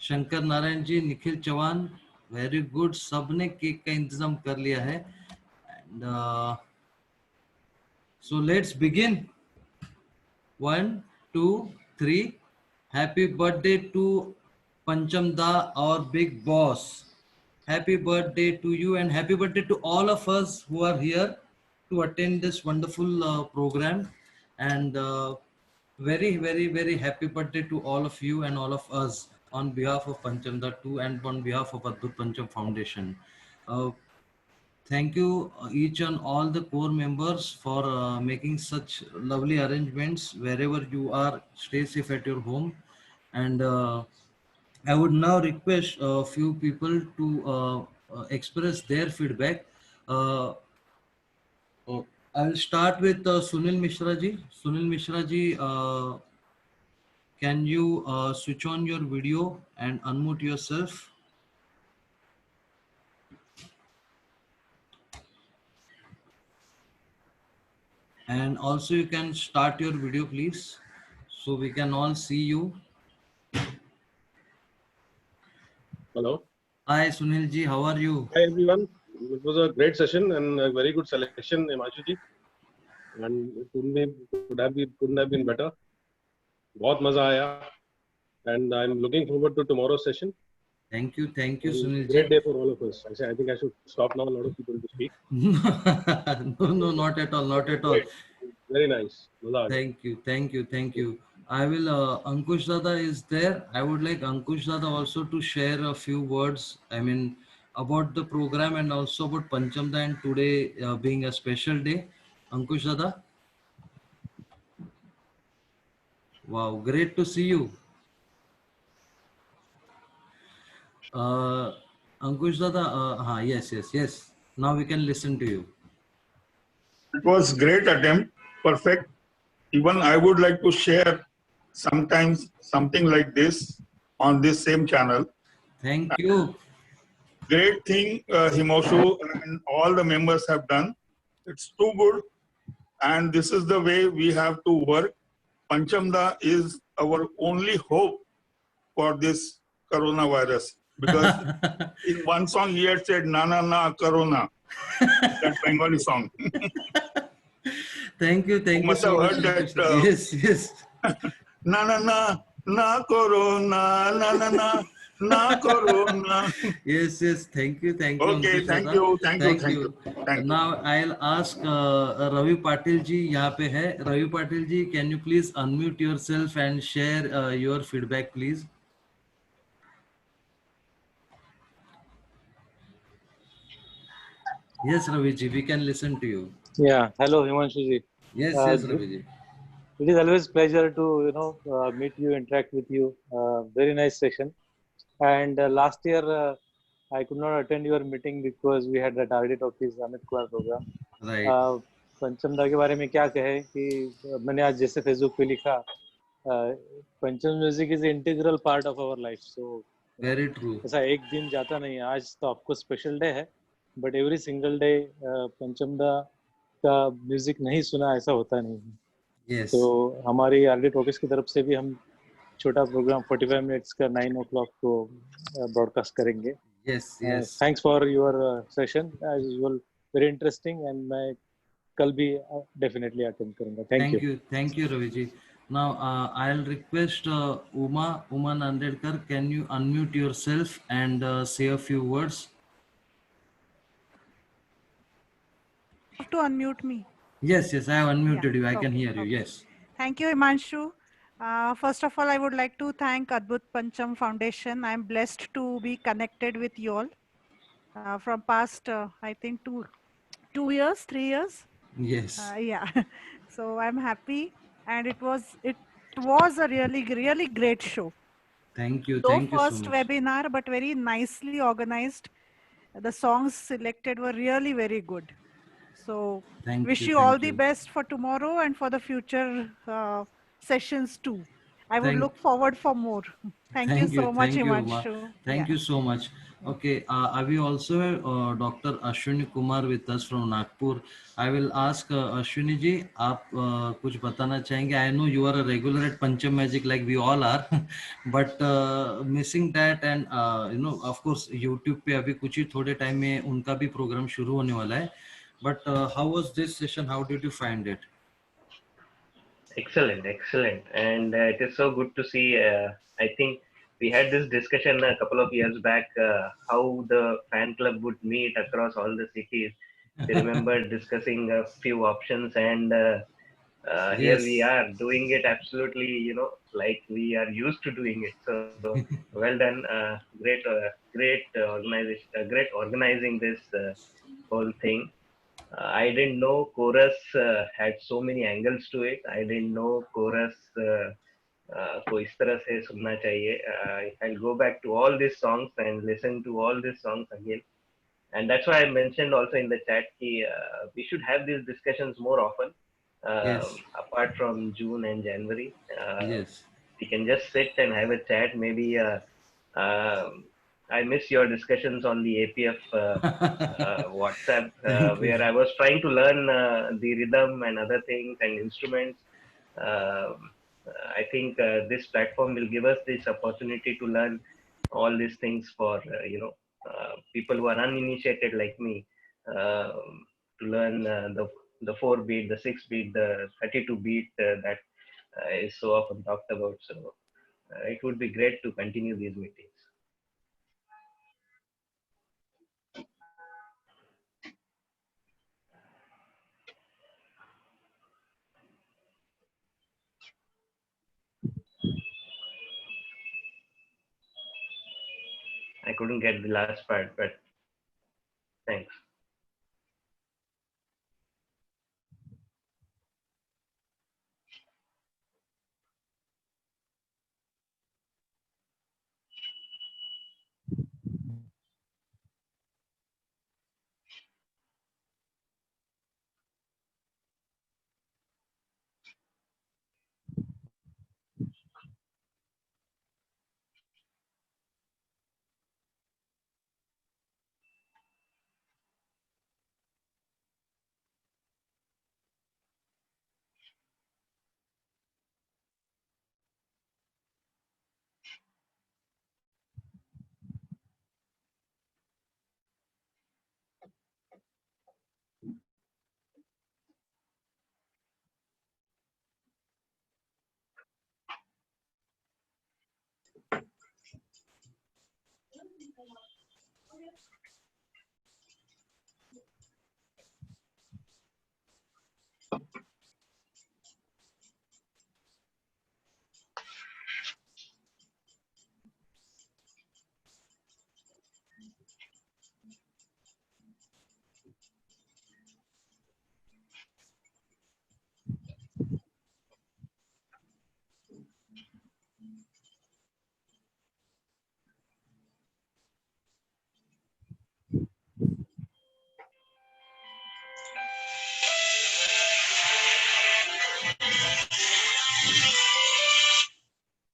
Shankar Narayan ji, Nikhil Chauhan, very good. सबने केक का इंतजाम कर लिया है and so let's begin. 1 2 3। Happy birthday to Pancham da, our big boss. Happy birthday to you and happy birthday to all of us who are here to attend this wonderful program, and very very happy birthday to all of you and all of us on behalf of Pancham Da 2 and on behalf of Adbhut Pancham Foundation. Thank you each and all the core members for making such lovely arrangements. Wherever you are, stay safe at your home, and I would now request a few people to express their feedback. I'll start with Sunil Mishra ji. Sunil Mishra ji, can you switch on your video and unmute yourself? And also you can start your video please, so we can all see you. Hello. Hi Sunil ji, how are you? Hi everyone. It was a great session and a very good selection, Himanshu ji. and it couldn't have been better. बहुत मजा आया, and I'm looking forward to tomorrow's session. Thank you, Sunil Great ji. day for all of us. I think I should stop now. A lot of people to speak. No, not at all, not at all. Very nice. मजा आ गया. Thank you. I will, Ankush Dada is there. I would like Ankush Dada also to share a few words, I mean, about the program and also about Panchamda and today being a special day. Ankush Dada. Wow, great to see you. Ankush Dada, yes. Now we can listen to you. It was great attempt, perfect. Even I would like to share sometimes something like this on this same channel. Thank you. Great thing Himoshu and all the members have done. It's too good, and this is the way we have to work. Panchamda is our only hope for this coronavirus, because in one song he had said "Na na na corona," that Bengali song. Thank you must so have much. heard that. Yes. Na na na na corona, na na na na corona. Yes. Thank you. Okay, Ankush thank Dada. you. Now I'll ask Ravi Patil ji. यहाँ पे है Ravi Patil ji. Can you please unmute yourself and share your feedback, please? Yes, Ravi ji, we can listen to you. Yeah, hello Himanshu ji. Yes, Ravi ji. It is always pleasure to meet you, interact with you. Very nice session. And last year I could not attend your meeting because we had that RD Talkies Amit Kumar program. Right. पंचमदा के बारे में क्या कहे कि मैंने आज जैसे Facebook पे लिखा, Pancham music is integral part of our life. So very true. ऐसा एक दिन जाता नहीं है. आज तो आपको स्पेशल डे है, but every single day Panchamda का म्यूजिक नहीं सुना ऐसा होता नहीं है. Yes. तो हमारी आरडी टॉकिस की तरफ से भी हम छोटा प्रोग्राम 45 मिनट्स का 9 o'clock को ब्रॉडकास्ट करेंगे. Yes. Thanks for your session, as usual very interesting, and मैं कल भी डेफिनेटली अटेंड करूंगा. Thank you Ravi ji. Now I'll request Uma Nandedkar, can you unmute yourself and say a few words? To unmute me. Yes, I have unmuted you. I can hear you. Yes. Thank you, Himanshu. First of all, I would like to thank Adbhut Pancham Foundation. I am blessed to be connected with you all from past, I think, 2 years, 3 years. Yes. Yeah. So I'm happy, and it was a really great show. Thank you. So Thank you so first much. webinar, but very nicely organized. The songs selected were really very good. So wish you all the best for tomorrow and for the future sessions too. I would look forward for more. Thank you so much, Himanshu. Thank you so much. Okay, we also have Dr. Ashwini Kumar with us from Nagpur. I will ask Ashwini ji, आप कुछ बताना चाहेंगे? I know you are a regular at Pancham Magic like we all are, but missing that, and of course YouTube पे अभी कुछ ही थोड़े time में उनका भी प्रोग्राम शुरू होने वाला है. But how was this session? How did you find it? Excellent. And it is so good to see. I think we had this discussion a couple of years back, how the fan club would meet across all the cities. I remember discussing a few options, and here we are doing it absolutely, like we are used to doing it. So well done. Great organization, great organizing this whole thing. I didn't know chorus had so many angles to it. I didn't know chorus को इस तरह से सुनना चाहिए. I'll go back to all these songs and listen to all these songs again. And that's why I mentioned also in the chat that we should have these discussions more often, apart from June and January. We can just sit and have a chat. Maybe I miss your discussions on the APF WhatsApp, where I was trying to learn the rhythm and other things and instruments. I think this platform will give us this opportunity to learn all these things for people who are uninitiated like me, to learn the the 4-beat, the 6-beat, the 32-beat that is so often talked about. So it would be great to continue these meetings. I couldn't get the last part, but thanks.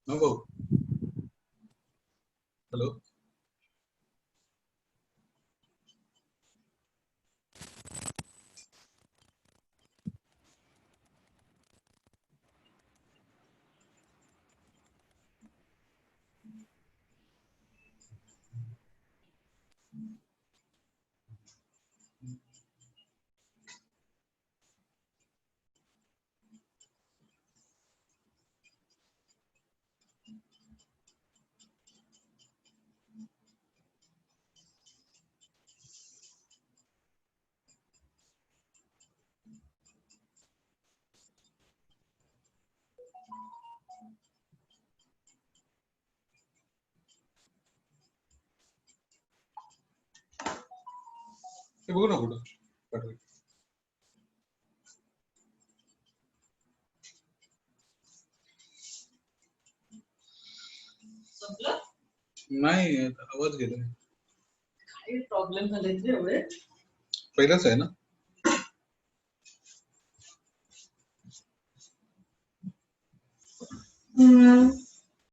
No. Hello. हे बघू ना कुठं पाठवलं. नाही आवाज गेला. काही problem झाले एवढे पहिलाच आहे ना.